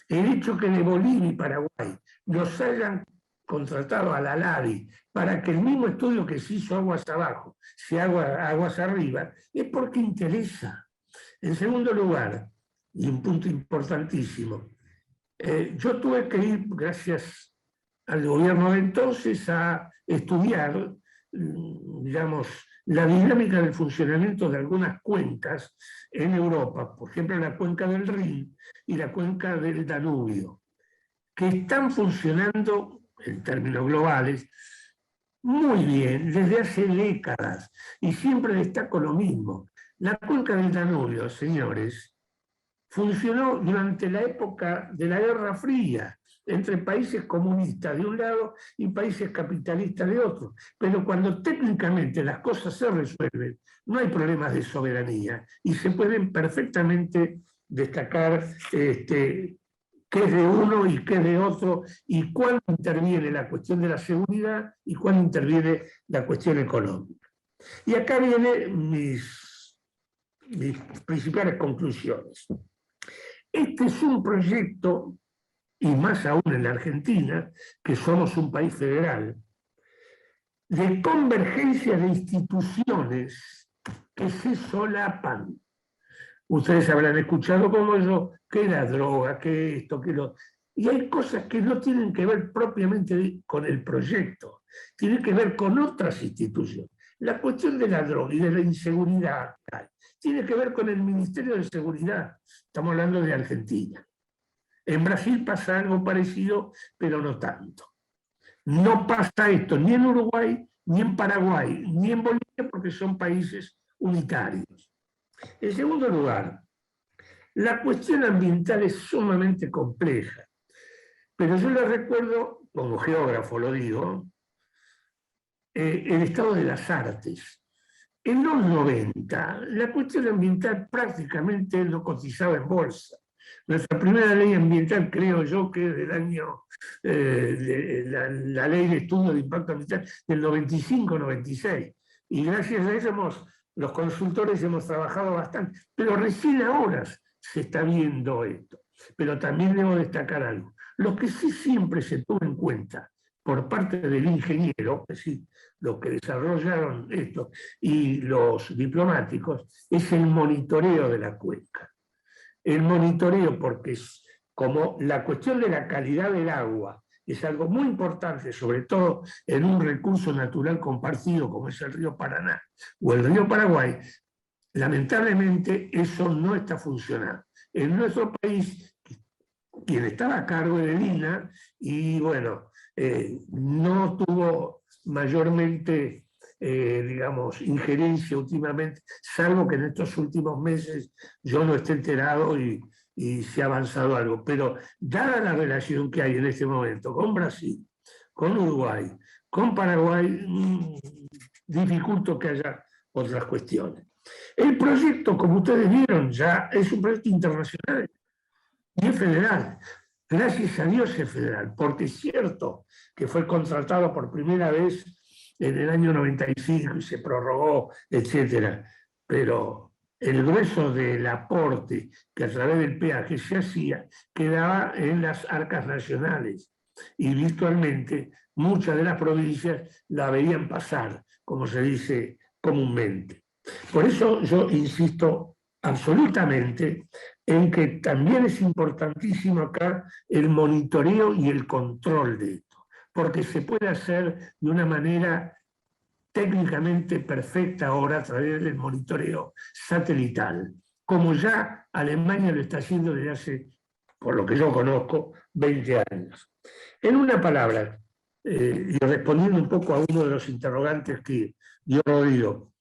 El hecho que de Bolivia y Paraguay los hayan contratado a la LADI para que el mismo estudio que se hizo aguas abajo se haga aguas arriba, es porque interesa. En segundo lugar, y un punto importantísimo, yo tuve que ir, gracias al gobierno de entonces, a estudiar, digamos, la dinámica del funcionamiento de algunas cuencas en Europa, por ejemplo, la cuenca del Rin y la cuenca del Danubio, que están funcionando, en términos globales, muy bien desde hace décadas, y siempre destaco lo mismo. La cuenca del Danubio, señores, funcionó durante la época de la Guerra Fría, entre países comunistas de un lado y países capitalistas de otro. Pero cuando técnicamente las cosas se resuelven, no hay problemas de soberanía y se pueden perfectamente destacar qué es de uno y qué es de otro, y cuándo interviene la cuestión de la seguridad y cuándo interviene la cuestión económica. Y acá vienen mis principales conclusiones. Este es un proyecto, y más aún en la Argentina, que somos un país federal, de convergencia de instituciones que se solapan. Ustedes habrán escuchado como yo, que la droga, que esto, que lo... Y hay cosas que no tienen que ver propiamente con el proyecto, tiene que ver con otras instituciones. La cuestión de la droga y de la inseguridad tiene que ver con el Ministerio de Seguridad. Estamos hablando de Argentina. En Brasil pasa algo parecido, pero no tanto. No pasa esto ni en Uruguay, ni en Paraguay, ni en Bolivia, porque son países unitarios. En segundo lugar, la cuestión ambiental es sumamente compleja, pero yo le recuerdo, como geógrafo lo digo, el estado de las artes. En los 90, la cuestión ambiental prácticamente no cotizaba en bolsa. Nuestra primera ley ambiental, creo yo, que es del año, la ley de estudio de impacto ambiental del 95-96. Y gracias a eso los consultores hemos trabajado bastante, pero recién ahora se está viendo esto. Pero también debo destacar algo. Lo que sí siempre se tuvo en cuenta por parte del ingeniero, es decir, los que desarrollaron esto, y los diplomáticos, es el monitoreo de la cuenca. El monitoreo, porque es como la cuestión de la calidad del agua es algo muy importante, sobre todo en un recurso natural compartido como es el río Paraná o el río Paraguay, lamentablemente eso no está funcionando. En nuestro país, quien estaba a cargo de INA, y bueno, no tuvo mayormente, digamos, injerencia últimamente, salvo que en estos últimos meses yo no esté enterado y se ha avanzado algo. Pero dada la relación que hay en este momento con Brasil, con Uruguay, con Paraguay, dificulto que haya otras cuestiones. El proyecto, como ustedes vieron, ya es un proyecto internacional y es federal. Gracias a Dios es federal, porque es cierto que fue contratado por primera vez en el año 95 y se prorrogó, etc. Pero el grueso del aporte que a través del peaje se hacía quedaba en las arcas nacionales y virtualmente muchas de las provincias la veían pasar, como se dice comúnmente. Por eso yo insisto absolutamente en que también es importantísimo acá el monitoreo y el control de esto, porque se puede hacer de una manera técnicamente perfecta ahora a través del monitoreo satelital, como ya Alemania lo está haciendo desde hace, por lo que yo conozco, 20 años. En una palabra, y respondiendo un poco a uno de los interrogantes que dio Rodrigo,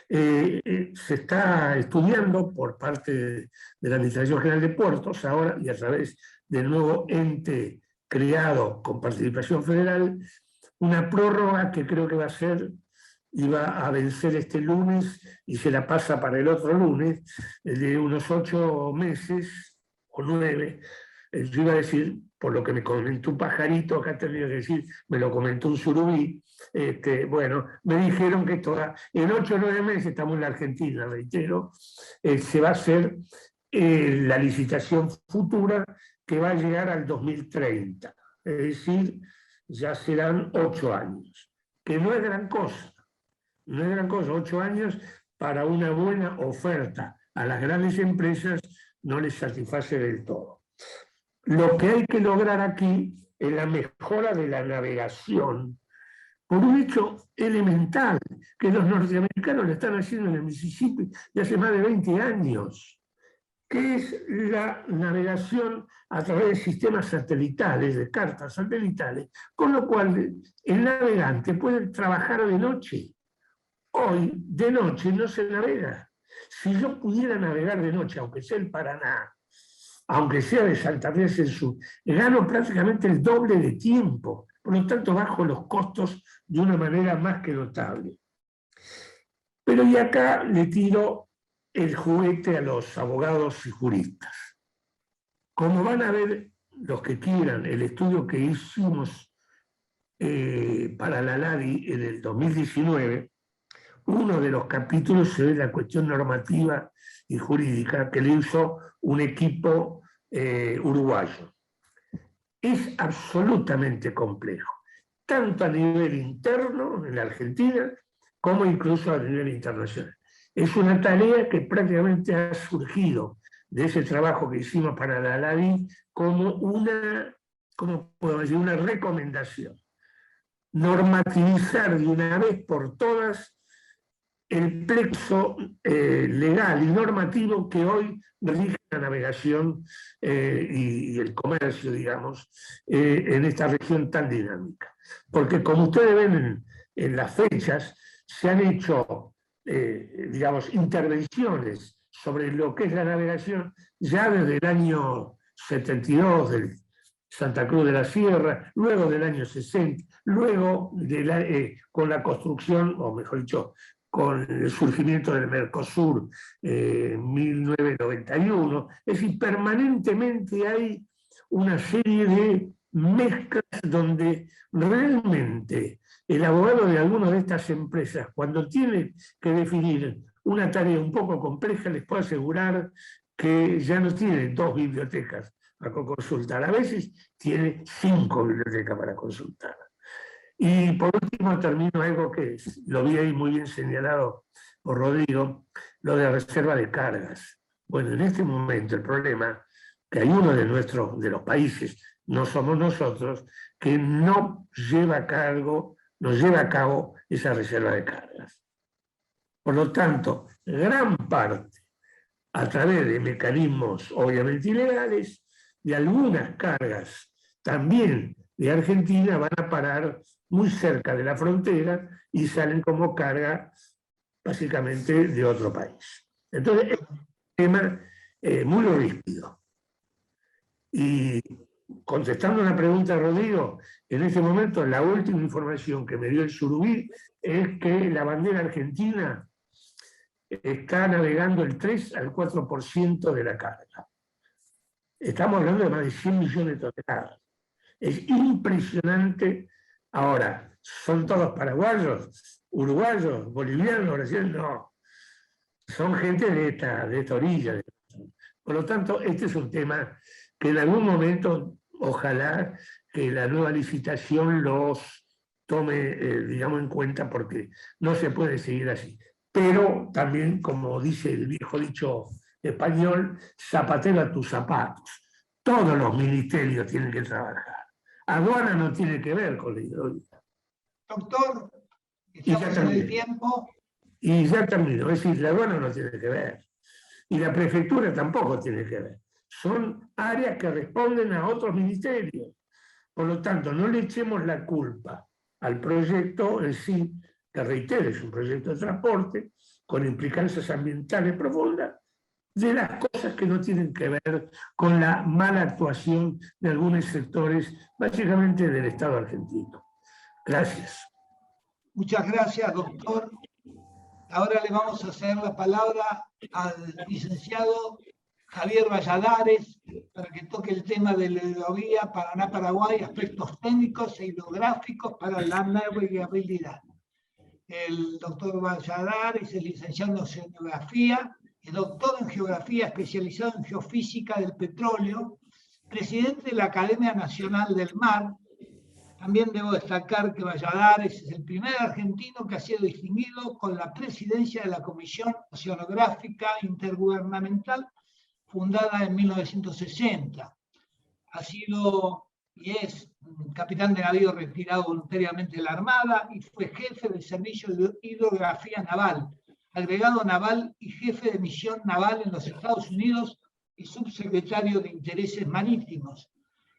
se está estudiando por parte de la Administración General de Puertos ahora y a través del nuevo ente creado con participación federal, una prórroga que creo que va a vencer este lunes y se la pasa para el otro lunes, de unos 8 meses o 9. Yo iba a decir, por lo que me comentó un pajarito, acá tendría que decir, me lo comentó un surubí, bueno, me dijeron que en 8 o 9 meses, estamos en la Argentina, reitero, se va a hacer la licitación futura que va a llegar al 2030. Es decir, ya serán 8 años, que no es gran cosa. No es gran cosa, 8 años para una buena oferta a las grandes empresas no les satisface del todo. Lo que hay que lograr aquí es la mejora de la navegación por un hecho elemental, que los norteamericanos lo están haciendo en el Mississippi de hace más de 20 años, que es la navegación a través de sistemas satelitales, de cartas satelitales, con lo cual el navegante puede trabajar de noche. Hoy, de noche, no se navega. Si yo pudiera navegar de noche, aunque sea el Paraná, aunque sea de Santa Fe del Sur, gano prácticamente el doble de tiempo. Por lo tanto, bajo los costos de una manera más que notable. Pero y acá le tiro el juguete a los abogados y juristas. Como van a ver los que quieran el estudio que hicimos para la LADI en el 2019, uno de los capítulos se ve la cuestión normativa y jurídica que le hizo un equipo uruguayo. Es absolutamente complejo, tanto a nivel interno en la Argentina como incluso a nivel internacional. Es una tarea que prácticamente ha surgido de ese trabajo que hicimos para la LADI como una, ¿cómo puedo decir?, una recomendación. normativizar de una vez por todas el plexo legal y normativo que hoy rige la navegación y el comercio, digamos, en esta región tan dinámica. Porque como ustedes ven en las fechas, se han hecho, digamos, intervenciones sobre lo que es la navegación ya desde el año 72 del Santa Cruz de la Sierra, luego del año 60, luego con la construcción, o mejor dicho, con el surgimiento del Mercosur en 1991. Es decir, permanentemente hay una serie de mezclas donde realmente el abogado de alguna de estas empresas, cuando tiene que definir una tarea un poco compleja, les puedo asegurar que ya no tiene 2 bibliotecas para consultar, a veces tiene 5 bibliotecas para consultar. Y por último termino algo que lo vi ahí muy bien señalado por Rodrigo, lo de reserva de cargas. Bueno, en este momento el problema que hay uno de los países, no somos nosotros, que no lleva a cabo esa reserva de cargas. Por lo tanto, gran parte, a través de mecanismos obviamente ilegales, de algunas cargas también de Argentina van a parar muy cerca de la frontera y salen como carga básicamente de otro país. Entonces, es un tema muy rígido. Y contestando una pregunta de Rodrigo, en este momento la última información que me dio el Surubí es que la bandera argentina está navegando el 3 al 4% de la carga. Estamos hablando de más de 100 millones de toneladas. Es impresionante. Ahora, ¿son todos paraguayos, uruguayos, bolivianos, brasileños? No. Son gente de esta orilla. Por lo tanto, este es un tema que en algún momento, ojalá que la nueva licitación los tome, digamos, en cuenta, porque no se puede seguir así. Pero también, como dice el viejo dicho español, zapatero a tus zapatos. Todos los ministerios tienen que trabajar. Aduana no tiene que ver con la hidráulica. Doctor, estamos en el tiempo. Y ya termino. Es decir, la aduana no tiene que ver. Y la prefectura tampoco tiene que ver. Son áreas que responden a otros ministerios. Por lo tanto, no le echemos la culpa al proyecto en sí, que reitero, es un proyecto de transporte con implicancias ambientales profundas, de las cosas que no tienen que ver con la mala actuación de algunos sectores, básicamente del Estado argentino. Gracias. Muchas gracias, doctor. Ahora le vamos a hacer la palabra al licenciado Javier Valladares para que toque el tema de la hidrovía Paraná-Paraguay, aspectos técnicos e hidrográficos para la navegabilidad. El doctor Valladares es licenciado en Oceanografía y doctor en Geografía especializado en Geofísica del Petróleo, presidente de la Academia Nacional del Mar. También debo destacar que Valladares es el primer argentino que ha sido distinguido con la presidencia de la Comisión Oceanográfica Intergubernamental, fundada en 1960. Ha sido y es capitán de navío retirado voluntariamente de la Armada y fue jefe del Servicio de Hidrografía Naval, agregado naval y jefe de misión naval en los Estados Unidos y subsecretario de Intereses Marítimos.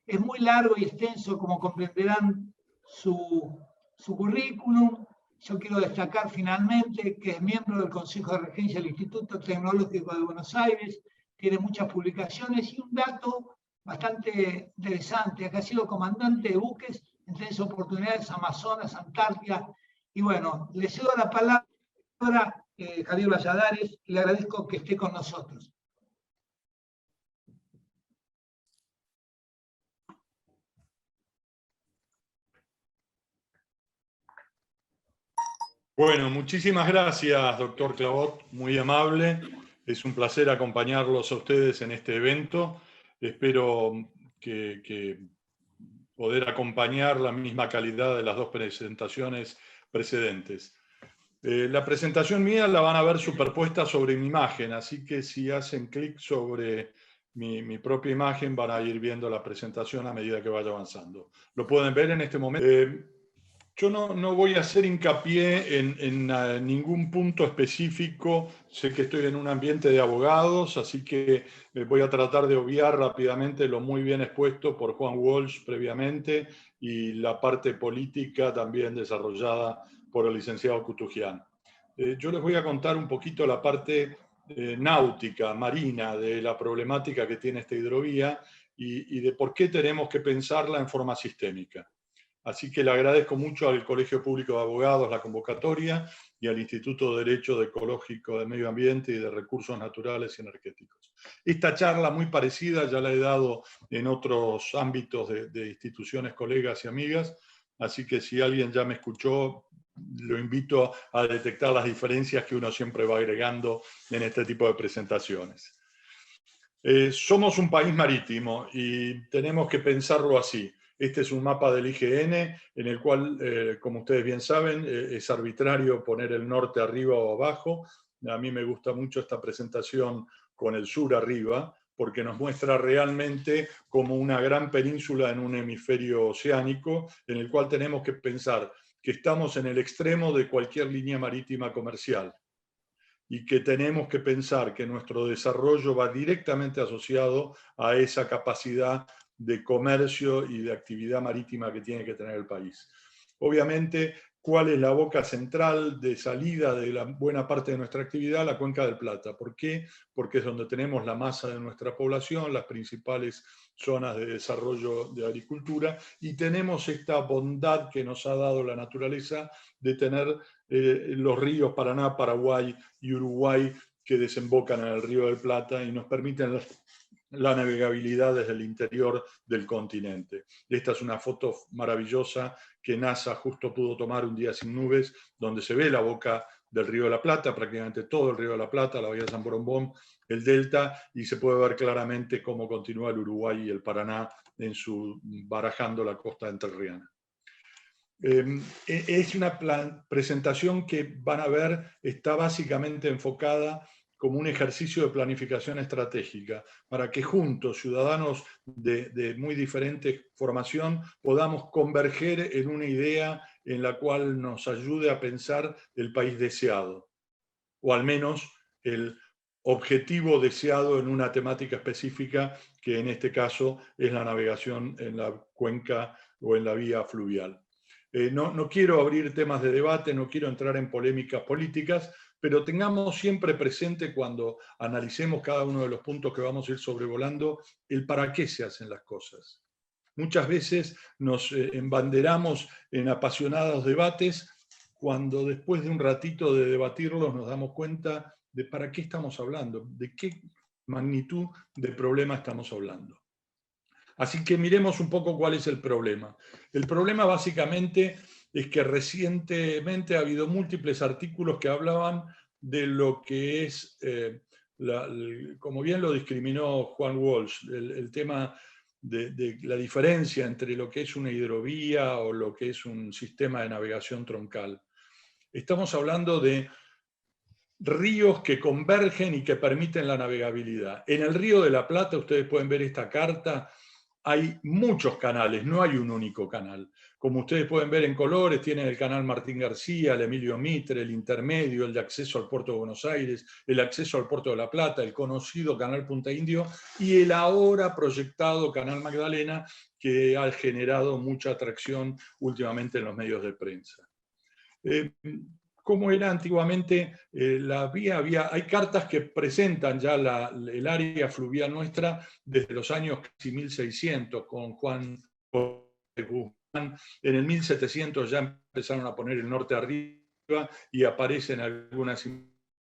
Es muy largo y extenso, como comprenderán, su currículum. Yo quiero destacar finalmente que es miembro del Consejo de Regencia del Instituto Tecnológico de Buenos Aires, tiene muchas publicaciones y un dato bastante interesante, que ha sido comandante de buques en 3 oportunidades, Amazonas, Antártida. Y bueno, le cedo la palabra a Javier Valladares y le agradezco que esté con nosotros. Bueno, muchísimas gracias, doctor Clavot, muy amable. Es un placer acompañarlos a ustedes en este evento. Espero que poder acompañar la misma calidad de las 2 presentaciones precedentes. La presentación mía la van a ver superpuesta sobre mi imagen, así que si hacen clic sobre mi propia imagen van a ir viendo la presentación a medida que vaya avanzando. ¿Lo pueden ver en este momento? Yo no voy a hacer hincapié en ningún punto específico. Sé que estoy en un ambiente de abogados, así que voy a tratar de obviar rápidamente lo muy bien expuesto por Juan Walsh previamente y la parte política también desarrollada por el licenciado Kutugian. Yo les voy a contar un poquito la parte náutica, marina, de la problemática que tiene esta hidrovía y de por qué tenemos que pensarla en forma sistémica. Así que le agradezco mucho al Colegio Público de Abogados la convocatoria y al Instituto de Derecho Ecológico de Medio Ambiente y de Recursos Naturales y Energéticos. Esta charla muy parecida ya la he dado en otros ámbitos de instituciones, colegas y amigas, así que si alguien ya me escuchó, lo invito a detectar las diferencias que uno siempre va agregando en este tipo de presentaciones. Somos un país marítimo y tenemos que pensarlo así. Este es un mapa del IGN en el cual, como ustedes bien saben, es arbitrario poner el norte arriba o abajo. A mí me gusta mucho esta presentación con el sur arriba, porque nos muestra realmente como una gran península en un hemisferio oceánico, en el cual tenemos que pensar que estamos en el extremo de cualquier línea marítima comercial y que tenemos que pensar que nuestro desarrollo va directamente asociado a esa capacidad de comercio y de actividad marítima que tiene que tener el país. Obviamente, ¿cuál es la boca central de salida de la buena parte de nuestra actividad? La Cuenca del Plata. ¿Por qué? Porque es donde tenemos la masa de nuestra población, las principales zonas de desarrollo de agricultura, y tenemos esta bondad que nos ha dado la naturaleza de tener los ríos Paraná, Paraguay y Uruguay que desembocan en el Río del Plata y nos permiten la navegabilidad desde el interior del continente. Esta es una foto maravillosa que NASA justo pudo tomar un día sin nubes, donde se ve la boca del Río de la Plata, prácticamente todo el Río de la Plata, la bahía de San Borondón, el delta, y se puede ver claramente cómo continúa el Uruguay y el Paraná barajando la costa entrerriana. Es una presentación que van a ver, está básicamente enfocada como un ejercicio de planificación estratégica, para que juntos, ciudadanos de muy diferente formación, podamos converger en una idea en la cual nos ayude a pensar el país deseado, o al menos el objetivo deseado en una temática específica, que en este caso es la navegación en la cuenca o en la vía fluvial. No quiero abrir temas de debate, no quiero entrar en polémicas políticas, pero tengamos siempre presente cuando analicemos cada uno de los puntos que vamos a ir sobrevolando, el para qué se hacen las cosas. Muchas veces nos embanderamos en apasionados debates cuando después de un ratito de debatirlos nos damos cuenta de para qué estamos hablando, de qué magnitud de problema estamos hablando. Así que miremos un poco cuál es el problema. El problema básicamente es que recientemente ha habido múltiples artículos que hablaban de lo que es, como bien lo discriminó Juan Walsh, el tema de la diferencia entre lo que es una hidrovía o lo que es un sistema de navegación troncal. Estamos hablando de ríos que convergen y que permiten la navegabilidad. En el Río de la Plata, ustedes pueden ver esta carta, hay muchos canales, no hay un único canal. Como ustedes pueden ver en colores, tienen el canal Martín García, el Emilio Mitre, el intermedio, el de acceso al puerto de Buenos Aires, el acceso al puerto de La Plata, el conocido canal Punta Indio y el ahora proyectado canal Magdalena, que ha generado mucha atracción últimamente en los medios de prensa. ¿Cómo era antiguamente la vía? Hay cartas que presentan ya el área fluvial nuestra desde los años 1600, con Juan Guzmán. En el 1700 ya empezaron a poner el norte arriba y aparecen algunas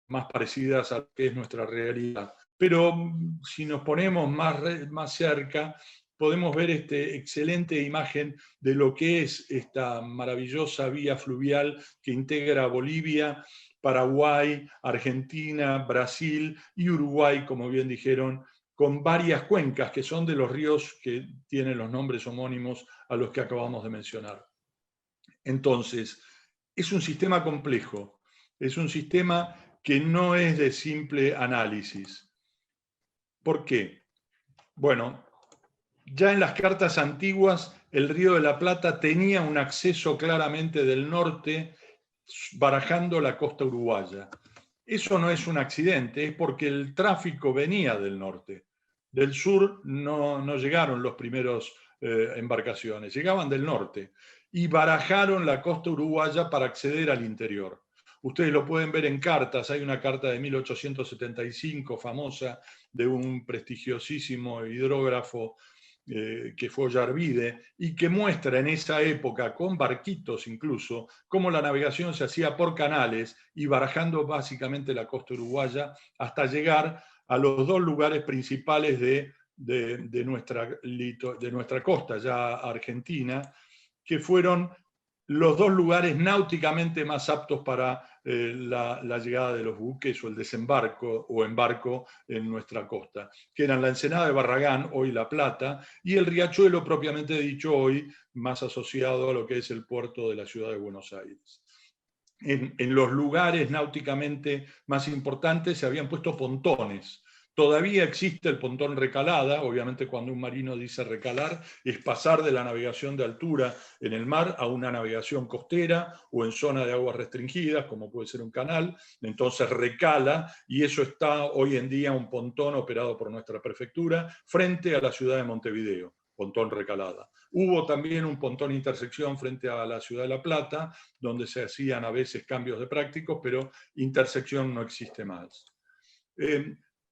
más parecidas a lo que es nuestra realidad. Pero si nos ponemos más cerca, podemos ver esta excelente imagen de lo que es esta maravillosa vía fluvial que integra Bolivia, Paraguay, Argentina, Brasil y Uruguay, como bien dijeron, con varias cuencas que son de los ríos que tienen los nombres homónimos a los que acabamos de mencionar. Entonces, es un sistema complejo, es un sistema que no es de simple análisis. ¿Por qué? Bueno, ya en las cartas antiguas el Río de la Plata tenía un acceso claramente del norte, barajando la costa uruguaya. Eso no es un accidente, es porque el tráfico venía del norte. Del sur no llegaron los primeros embarcaciones, llegaban del norte y barajaron la costa uruguaya para acceder al interior. Ustedes lo pueden ver en cartas, hay una carta de 1875 famosa de un prestigiosísimo hidrógrafo que fue Ollarvide, y que muestra en esa época, con barquitos incluso, cómo la navegación se hacía por canales y barajando básicamente la costa uruguaya hasta llegar a los dos lugares principales de nuestra costa, ya argentina, que fueron los dos lugares náuticamente más aptos para la llegada de los buques o el desembarco o embarco en nuestra costa, que eran la Ensenada de Barragán, hoy La Plata, y el Riachuelo propiamente dicho, hoy más asociado a lo que es el puerto de la ciudad de Buenos Aires. En los lugares náuticamente más importantes se habían puesto pontones. Todavía existe el pontón recalada, obviamente cuando un marino dice recalar, es pasar de la navegación de altura en el mar a una navegación costera o en zona de aguas restringidas, como puede ser un canal, entonces recala, y eso está hoy en día un pontón operado por nuestra prefectura frente a la ciudad de Montevideo, pontón recalada. Hubo también un pontón intersección frente a la ciudad de La Plata, donde se hacían a veces cambios de prácticos, pero intersección no existe más.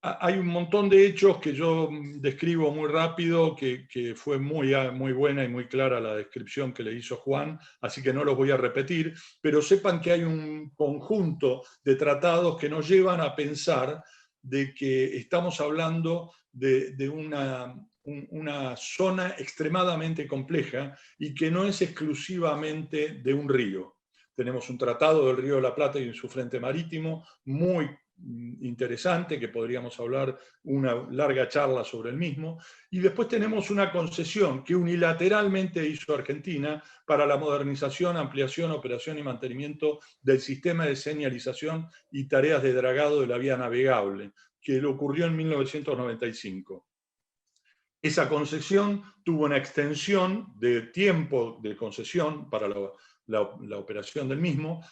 Hay un montón de hechos que yo describo muy rápido, que fue muy buena y muy clara la descripción que le hizo Juan, así que no los voy a repetir, pero sepan que hay un conjunto de tratados que nos llevan a pensar de que estamos hablando de una zona extremadamente compleja y que no es exclusivamente de un río. Tenemos un tratado del Río de la Plata y su frente marítimo muy interesante, que podríamos hablar una larga charla sobre el mismo, y después tenemos una concesión que unilateralmente hizo Argentina para la modernización, ampliación, operación y mantenimiento del sistema de señalización y tareas de dragado de la vía navegable, que le ocurrió en 1995. Esa concesión tuvo una extensión de tiempo de concesión para la operación del mismo,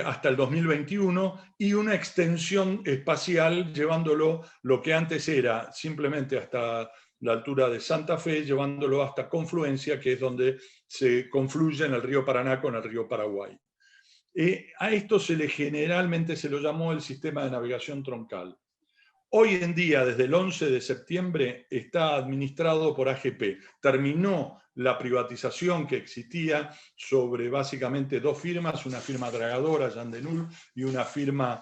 hasta el 2021, y una extensión espacial llevándolo lo que antes era simplemente hasta la altura de Santa Fe, llevándolo hasta Confluencia, que es donde se confluye en el río Paraná con el río Paraguay. A esto generalmente se lo llamó el sistema de navegación troncal. Hoy en día, desde el 11 de septiembre, está administrado por AGP. Terminó la privatización que existía sobre básicamente dos firmas, una firma dragadora, Jan de Null, y una firma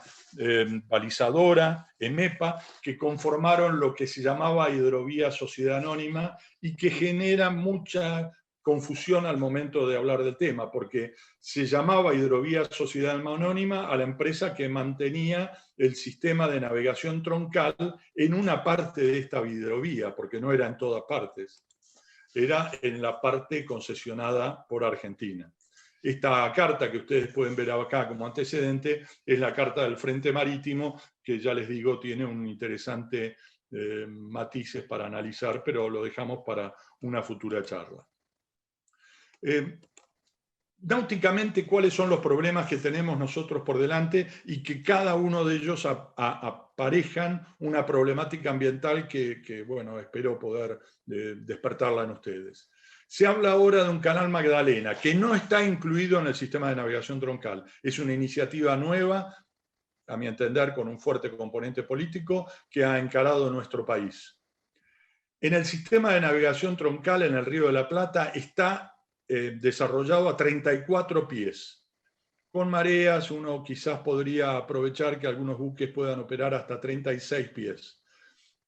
balizadora, EMEPA, que conformaron lo que se llamaba Hidrovía Sociedad Anónima y que genera mucha confusión al momento de hablar del tema, porque se llamaba Hidrovía Sociedad Anónima a la empresa que mantenía el sistema de navegación troncal en una parte de esta hidrovía, porque no era en todas partes, era en la parte concesionada por Argentina. Esta carta que ustedes pueden ver acá como antecedente es la carta del Frente Marítimo, que ya les digo tiene un interesante matices para analizar, pero lo dejamos para una futura charla. Náuticamente, ¿cuáles son los problemas que tenemos nosotros por delante y que cada uno de ellos aparejan una problemática ambiental que bueno, espero poder despertarla en ustedes? Se habla ahora de un canal Magdalena, que no está incluido en el sistema de navegación troncal. Es una iniciativa nueva, a mi entender, con un fuerte componente político que ha encarado nuestro país. En el sistema de navegación troncal en el Río de la Plata está desarrollado a 34 pies. Con mareas uno quizás podría aprovechar que algunos buques puedan operar hasta 36 pies.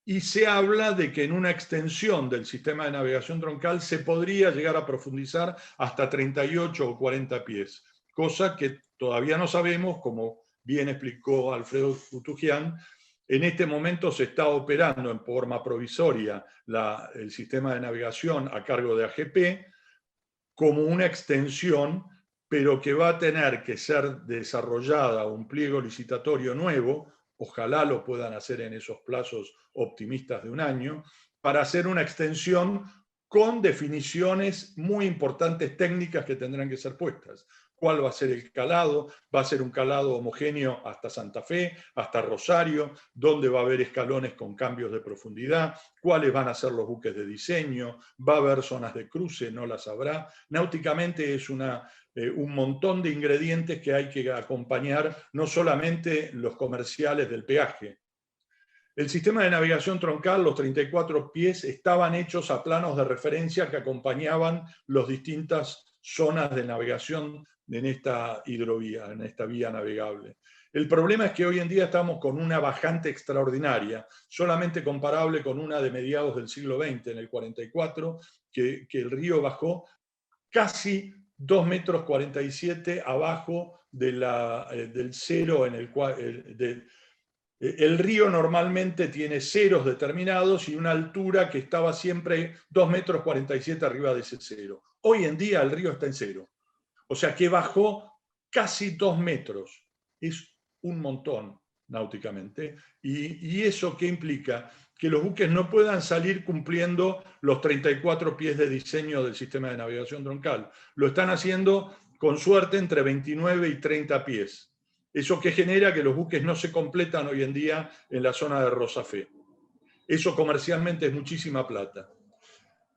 Y se habla de que en una extensión del sistema de navegación troncal se podría llegar a profundizar hasta 38 o 40 pies, cosa que todavía no sabemos, como bien explicó Alfredo Futugian. En este momento se está operando en forma provisoria el sistema de navegación a cargo de AGP, como una extensión, pero que va a tener que ser desarrollada un pliego licitatorio nuevo, ojalá lo puedan hacer en esos plazos optimistas de un año, para hacer una extensión con definiciones muy importantes técnicas que tendrán que ser puestas. ¿Cuál va a ser el calado? ¿Va a ser un calado homogéneo hasta Santa Fe, hasta Rosario? ¿Dónde va a haber escalones con cambios de profundidad? ¿Cuáles van a ser los buques de diseño? ¿Va a haber zonas de cruce? ¿No las habrá? Náuticamente es un montón de ingredientes que hay que acompañar, no solamente los comerciales del peaje. El sistema de navegación troncal, los 34 pies, estaban hechos a planos de referencia que acompañaban las distintas zonas de navegación en esta hidrovía, en esta vía navegable. El problema es que hoy en día estamos con una bajante extraordinaria, solamente comparable con una de mediados del siglo XX, en el 44, que el río bajó casi 2,47 metros abajo del cero en el cual... El río normalmente tiene ceros determinados y una altura que estaba siempre 2,47 metros arriba de ese cero. Hoy en día el río está en cero. O sea que bajó casi 2 metros. Es un montón náuticamente. ¿Y eso qué implica? Que los buques no puedan salir cumpliendo los 34 pies de diseño del sistema de navegación troncal. Lo están haciendo con suerte entre 29 y 30 pies. Eso que genera que los buques no se completan hoy en día en la zona de Rosafé. Eso comercialmente es muchísima plata.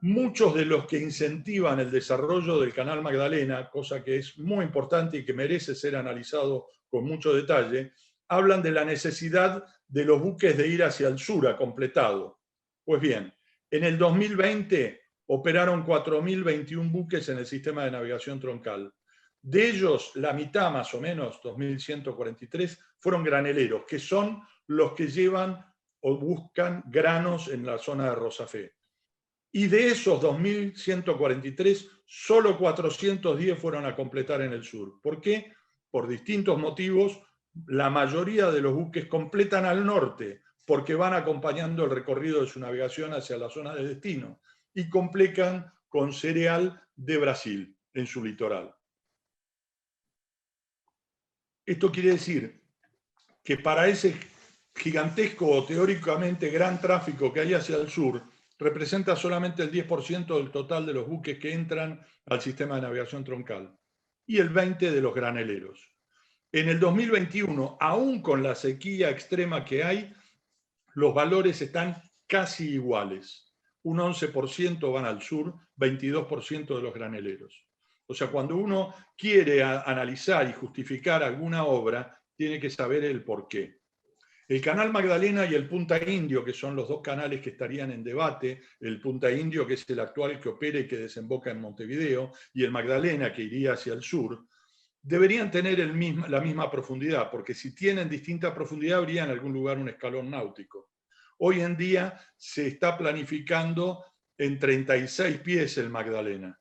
Muchos de los que incentivan el desarrollo del Canal Magdalena, cosa que es muy importante y que merece ser analizado con mucho detalle, hablan de la necesidad de los buques de ir hacia el sur a completado. Pues bien, en el 2020 operaron 4.021 buques en el sistema de navegación troncal. De ellos, la mitad más o menos, 2.143, fueron graneleros, que son los que llevan o buscan granos en la zona de Rosafé. Y de esos 2.143, solo 410 fueron a completar en el sur. ¿Por qué? Por distintos motivos, la mayoría de los buques completan al norte, porque van acompañando el recorrido de su navegación hacia la zona de destino, y completan con cereal de Brasil, en su litoral. Esto quiere decir que para ese gigantesco o teóricamente gran tráfico que hay hacia el sur, representa solamente el 10% del total de los buques que entran al sistema de navegación troncal y el 20% de los graneleros. En el 2021, aún con la sequía extrema que hay, los valores están casi iguales. Un 11% van al sur, 22% de los graneleros. O sea, cuando uno quiere analizar y justificar alguna obra, tiene que saber el porqué. El Canal Magdalena y el Punta Indio, que son los dos canales que estarían en debate, el Punta Indio, que es el actual que opera y que desemboca en Montevideo, y el Magdalena, que iría hacia el sur, deberían tener la misma profundidad, porque si tienen distinta profundidad, habría en algún lugar un escalón náutico. Hoy en día se está planificando en 36 pies el Magdalena,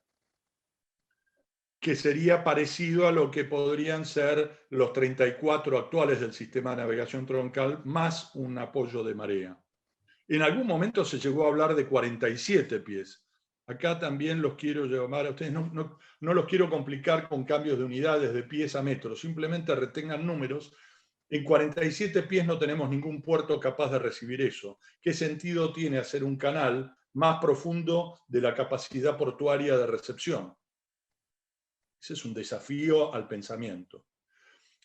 que sería parecido a lo que podrían ser los 34 actuales del sistema de navegación troncal, más un apoyo de marea. En algún momento se llegó a hablar de 47 pies. Acá también los quiero llamar a ustedes, no los quiero complicar con cambios de unidades de pies a metros, simplemente retengan números. En 47 pies no tenemos ningún puerto capaz de recibir eso. ¿Qué sentido tiene hacer un canal más profundo de la capacidad portuaria de recepción? Ese es un desafío al pensamiento.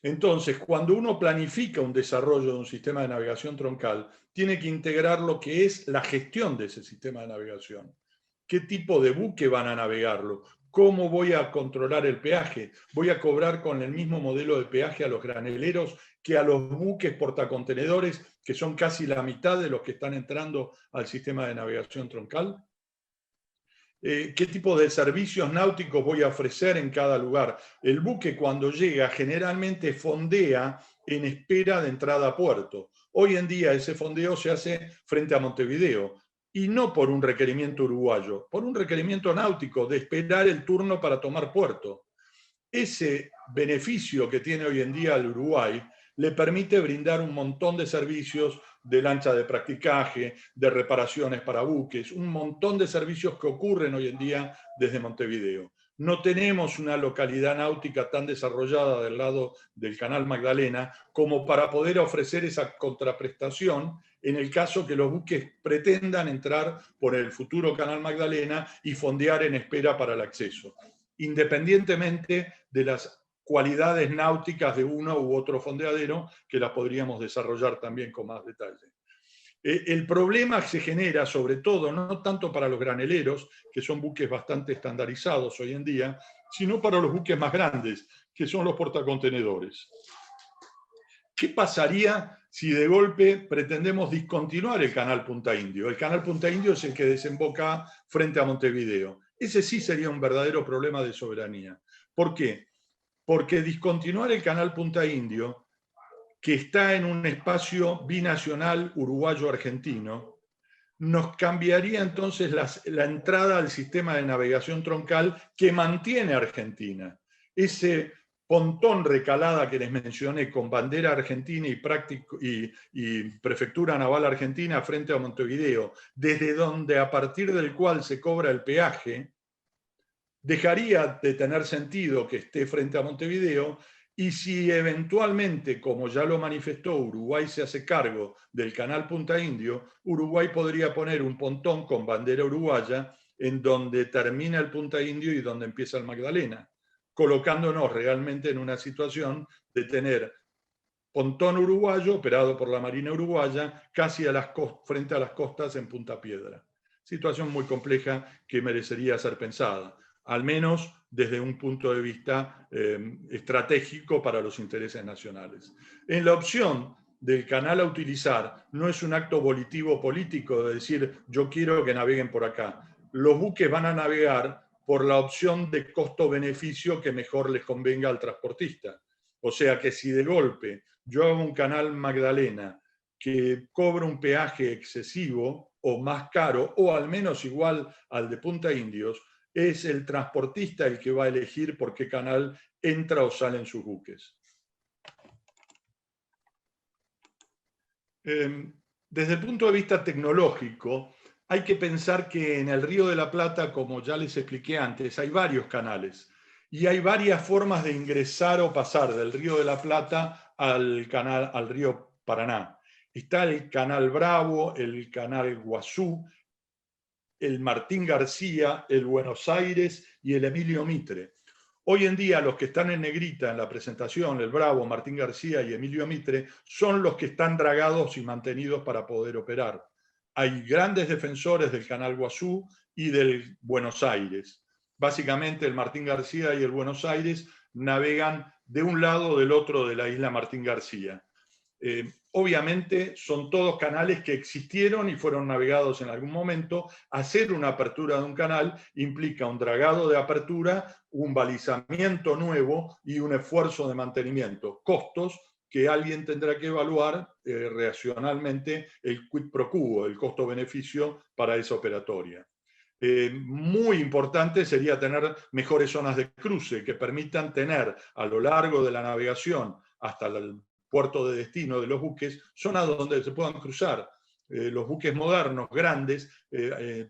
Entonces, cuando uno planifica un desarrollo de un sistema de navegación troncal, tiene que integrar lo que es la gestión de ese sistema de navegación. ¿Qué tipo de buque van a navegarlo? ¿Cómo voy a controlar el peaje? ¿Voy a cobrar con el mismo modelo de peaje a los graneleros que a los buques portacontenedores, que son casi la mitad de los que están entrando al sistema de navegación troncal? ¿Qué tipo de servicios náuticos voy a ofrecer en cada lugar? El buque cuando llega generalmente fondea en espera de entrada a puerto. Hoy en día ese fondeo se hace frente a Montevideo y no por un requerimiento uruguayo, por un requerimiento náutico de esperar el turno para tomar puerto. Ese beneficio que tiene hoy en día el Uruguay le permite brindar un montón de servicios de lancha de practicaje, de reparaciones para buques, un montón de servicios que ocurren hoy en día desde Montevideo. no tenemos una localidad náutica tan desarrollada del lado del Canal Magdalena como para poder ofrecer esa contraprestación en el caso que los buques pretendan entrar por el futuro Canal Magdalena y fondear en espera para el acceso, independientemente de las cualidades náuticas de uno u otro fondeadero, que las podríamos desarrollar también con más detalle. El problema se genera sobre todo, no tanto para los graneleros, que son buques bastante estandarizados hoy en día, sino para los buques más grandes, que son los portacontenedores. ¿Qué pasaría si de golpe pretendemos discontinuar el canal Punta Indio? El canal Punta Indio es el que desemboca frente a Montevideo. Ese sí sería un verdadero problema de soberanía. ¿Por qué? Porque discontinuar el canal Punta Indio, que está en un espacio binacional uruguayo-argentino, nos cambiaría entonces la entrada al sistema de navegación troncal que mantiene Argentina. Ese pontón recalada que les mencioné con bandera argentina y prefectura naval argentina frente a Montevideo, desde donde a partir del cual se cobra el peaje, dejaría de tener sentido que esté frente a Montevideo, y si eventualmente, como ya lo manifestó, Uruguay se hace cargo del canal Punta Indio, Uruguay podría poner un pontón con bandera uruguaya en donde termina el Punta Indio y donde empieza el Magdalena, colocándonos realmente en una situación de tener pontón uruguayo operado por la Marina Uruguaya casi frente a las costas en Punta Piedra. Situación muy compleja que merecería ser pensada, al menos desde un punto de vista estratégico para los intereses nacionales. En la opción del canal a utilizar no es un acto volitivo político de decir yo quiero que naveguen por acá. Los buques van a navegar por la opción de costo-beneficio que mejor les convenga al transportista. O sea que si de golpe yo hago un canal Magdalena que cobra un peaje excesivo o más caro o al menos igual al de Punta Indios, es el transportista el que va a elegir por qué canal entra o sale en sus buques. Desde el punto de vista tecnológico, hay que pensar que en el Río de la Plata, como ya les expliqué antes, hay varios canales y hay varias formas de ingresar o pasar del Río de la Plata al río Paraná. Está el Canal Bravo, el Canal Guazú, el Martín García, el Buenos Aires y el Emilio Mitre. Hoy en día los que están en negrita en la presentación, el Bravo, Martín García y Emilio Mitre, son los que están dragados y mantenidos para poder operar. Hay grandes defensores del Canal Guazú y del Buenos Aires. Básicamente el Martín García y el Buenos Aires navegan de un lado o del otro de la isla Martín García. Obviamente son todos canales que existieron y fueron navegados en algún momento. Hacer una apertura de un canal implica un dragado de apertura, un balizamiento nuevo y un esfuerzo de mantenimiento. Costos que alguien tendrá que evaluar racionalmente el quid pro quo, el costo-beneficio para esa operatoria. Muy importante sería tener mejores zonas de cruce que permitan tener a lo largo de la navegación hasta el puerto de destino de los buques, zonas donde se puedan cruzar. Los buques modernos, grandes,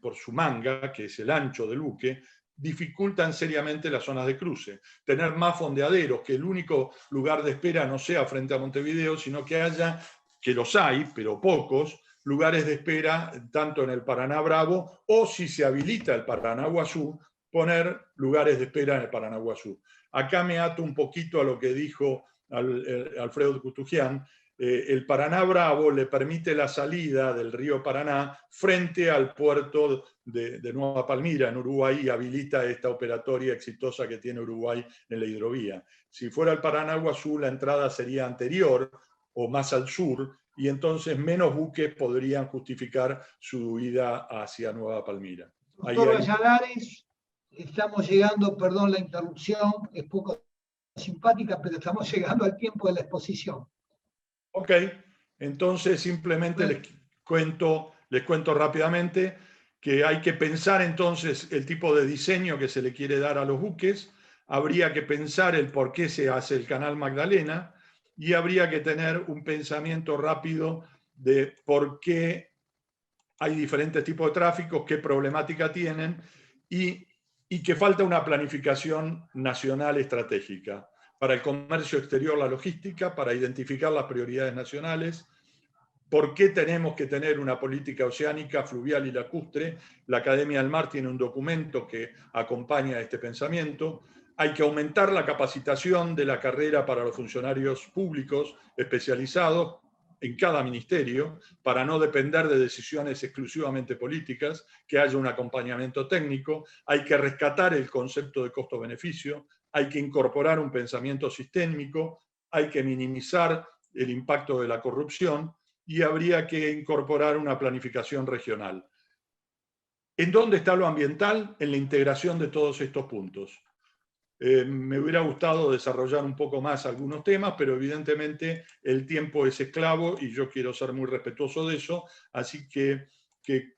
por su manga, que es el ancho del buque, dificultan seriamente las zonas de cruce. Tener más fondeaderos, que el único lugar de espera no sea frente a Montevideo, sino que haya, que los hay, pero pocos, lugares de espera tanto en el Paraná Bravo o si se habilita el Paraná Guazú, poner lugares de espera en el Paraná Guazú. Acá me ato un poquito a lo que dijo Alfredo Cutugián. El Paraná Bravo le permite la salida del río Paraná frente al puerto de Nueva Palmira, en Uruguay, y habilita esta operatoria exitosa que tiene Uruguay en la hidrovía. Si fuera el Paraná Guazú, la entrada sería anterior o más al sur, y entonces menos buques podrían justificar su ida hacia Nueva Palmira. Doctor Valladares, estamos llegando, perdón la interrupción, es poco simpática, pero estamos llegando al tiempo de la exposición. Ok, entonces simplemente les cuento rápidamente que hay que pensar entonces el tipo de diseño que se le quiere dar a los buques, habría que pensar el por qué se hace el Canal Magdalena y habría que tener un pensamiento rápido de por qué hay diferentes tipos de tráficos, qué problemática tienen y y que falta una planificación nacional estratégica para el comercio exterior, la logística, para identificar las prioridades nacionales. ¿Por qué tenemos que tener una política oceánica, fluvial y lacustre? La Academia del Mar tiene un documento que acompaña este pensamiento. Hay que aumentar la capacitación de la carrera para los funcionarios públicos especializados en cada ministerio, para no depender de decisiones exclusivamente políticas, que haya un acompañamiento técnico. Hay que rescatar el concepto de costo-beneficio, hay que incorporar un pensamiento sistémico, hay que minimizar el impacto de la corrupción, y habría que incorporar una planificación regional. ¿En dónde está lo ambiental? En la integración de todos estos puntos. Me hubiera gustado desarrollar un poco más algunos temas, pero evidentemente el tiempo es esclavo y yo quiero ser muy respetuoso de eso, así que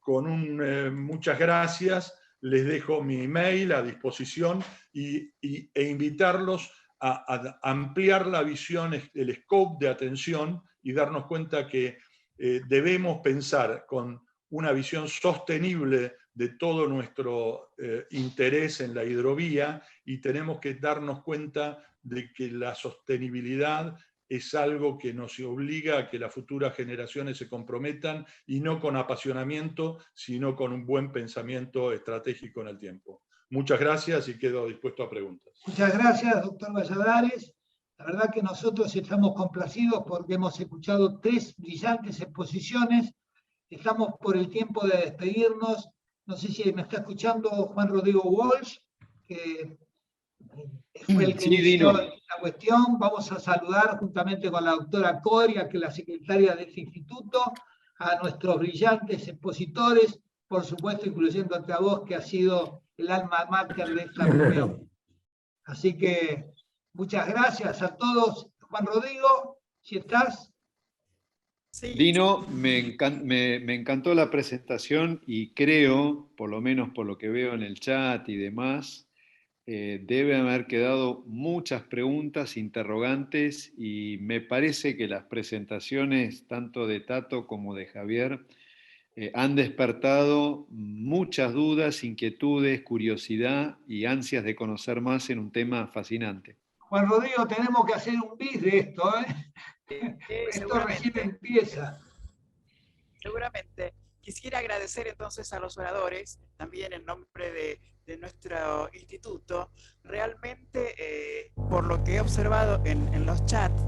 con muchas gracias les dejo mi email a disposición e invitarlos a ampliar la visión, el scope de atención, y darnos cuenta que debemos pensar con una visión sostenible de todo nuestro interés en la hidrovía, y tenemos que darnos cuenta de que la sostenibilidad es algo que nos obliga a que las futuras generaciones se comprometan, y no con apasionamiento, sino con un buen pensamiento estratégico en el tiempo. Muchas gracias y quedo dispuesto a preguntas. Muchas gracias, doctor Valladares. La verdad que nosotros estamos complacidos porque hemos escuchado 3 brillantes exposiciones. Estamos por el tiempo de despedirnos. No sé si me está escuchando Juan Rodrigo Walsh, que fue el que inició la cuestión. Vamos a saludar juntamente con la doctora Coria, que es la secretaria de este instituto, a nuestros brillantes expositores, por supuesto incluyéndote a vos, que has sido el alma mater de esta reunión. Así que muchas gracias a todos. Juan Rodrigo, si estás. Sí. Dino, me encantó la presentación, y creo, por lo menos por lo que veo en el chat y demás, debe haber quedado muchas preguntas, interrogantes, y me parece que las presentaciones tanto de Tato como de Javier han despertado muchas dudas, inquietudes, curiosidad y ansias de conocer más en un tema fascinante. Juan Rodrigo, tenemos que hacer un bis de esto, ¿eh? Esto recién empieza. Seguramente. Quisiera agradecer entonces a los oradores, también en nombre de nuestro instituto. Realmente, por lo que he observado en los chats,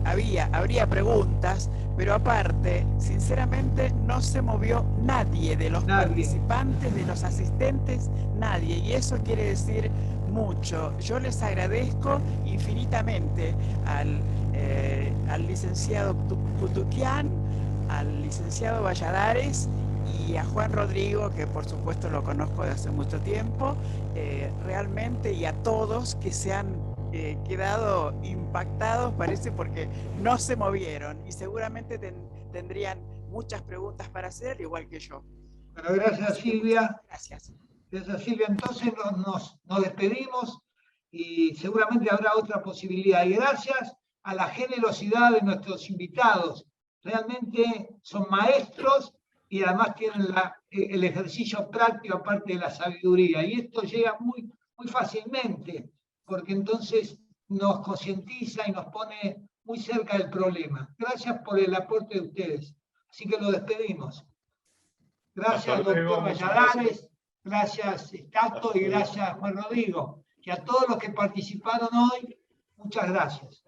habría preguntas, pero aparte, sinceramente, no se movió nadie de los participantes, de los asistentes, nadie. Y eso quiere decir mucho. Yo les agradezco infinitamente al licenciado Kutukian, al licenciado Valladares y a Juan Rodrigo, que por supuesto lo conozco de hace mucho tiempo, realmente, y a todos que se han quedado impactados, parece, porque no se movieron y seguramente tendrían muchas preguntas para hacer, igual que yo. Bueno, gracias Silvia. Gracias. Gracias Silvia. Entonces nos despedimos y seguramente habrá otra posibilidad. Y gracias a la generosidad de nuestros invitados. Realmente son maestros y además tienen el ejercicio práctico aparte de la sabiduría. Y esto llega muy, muy fácilmente, porque entonces nos concientiza y nos pone muy cerca del problema. Gracias por el aporte de ustedes. Así que lo despedimos. Gracias, doctor Valladares, gracias, Tato, y gracias, Juan Rodrigo. Y a todos los que participaron hoy, muchas gracias.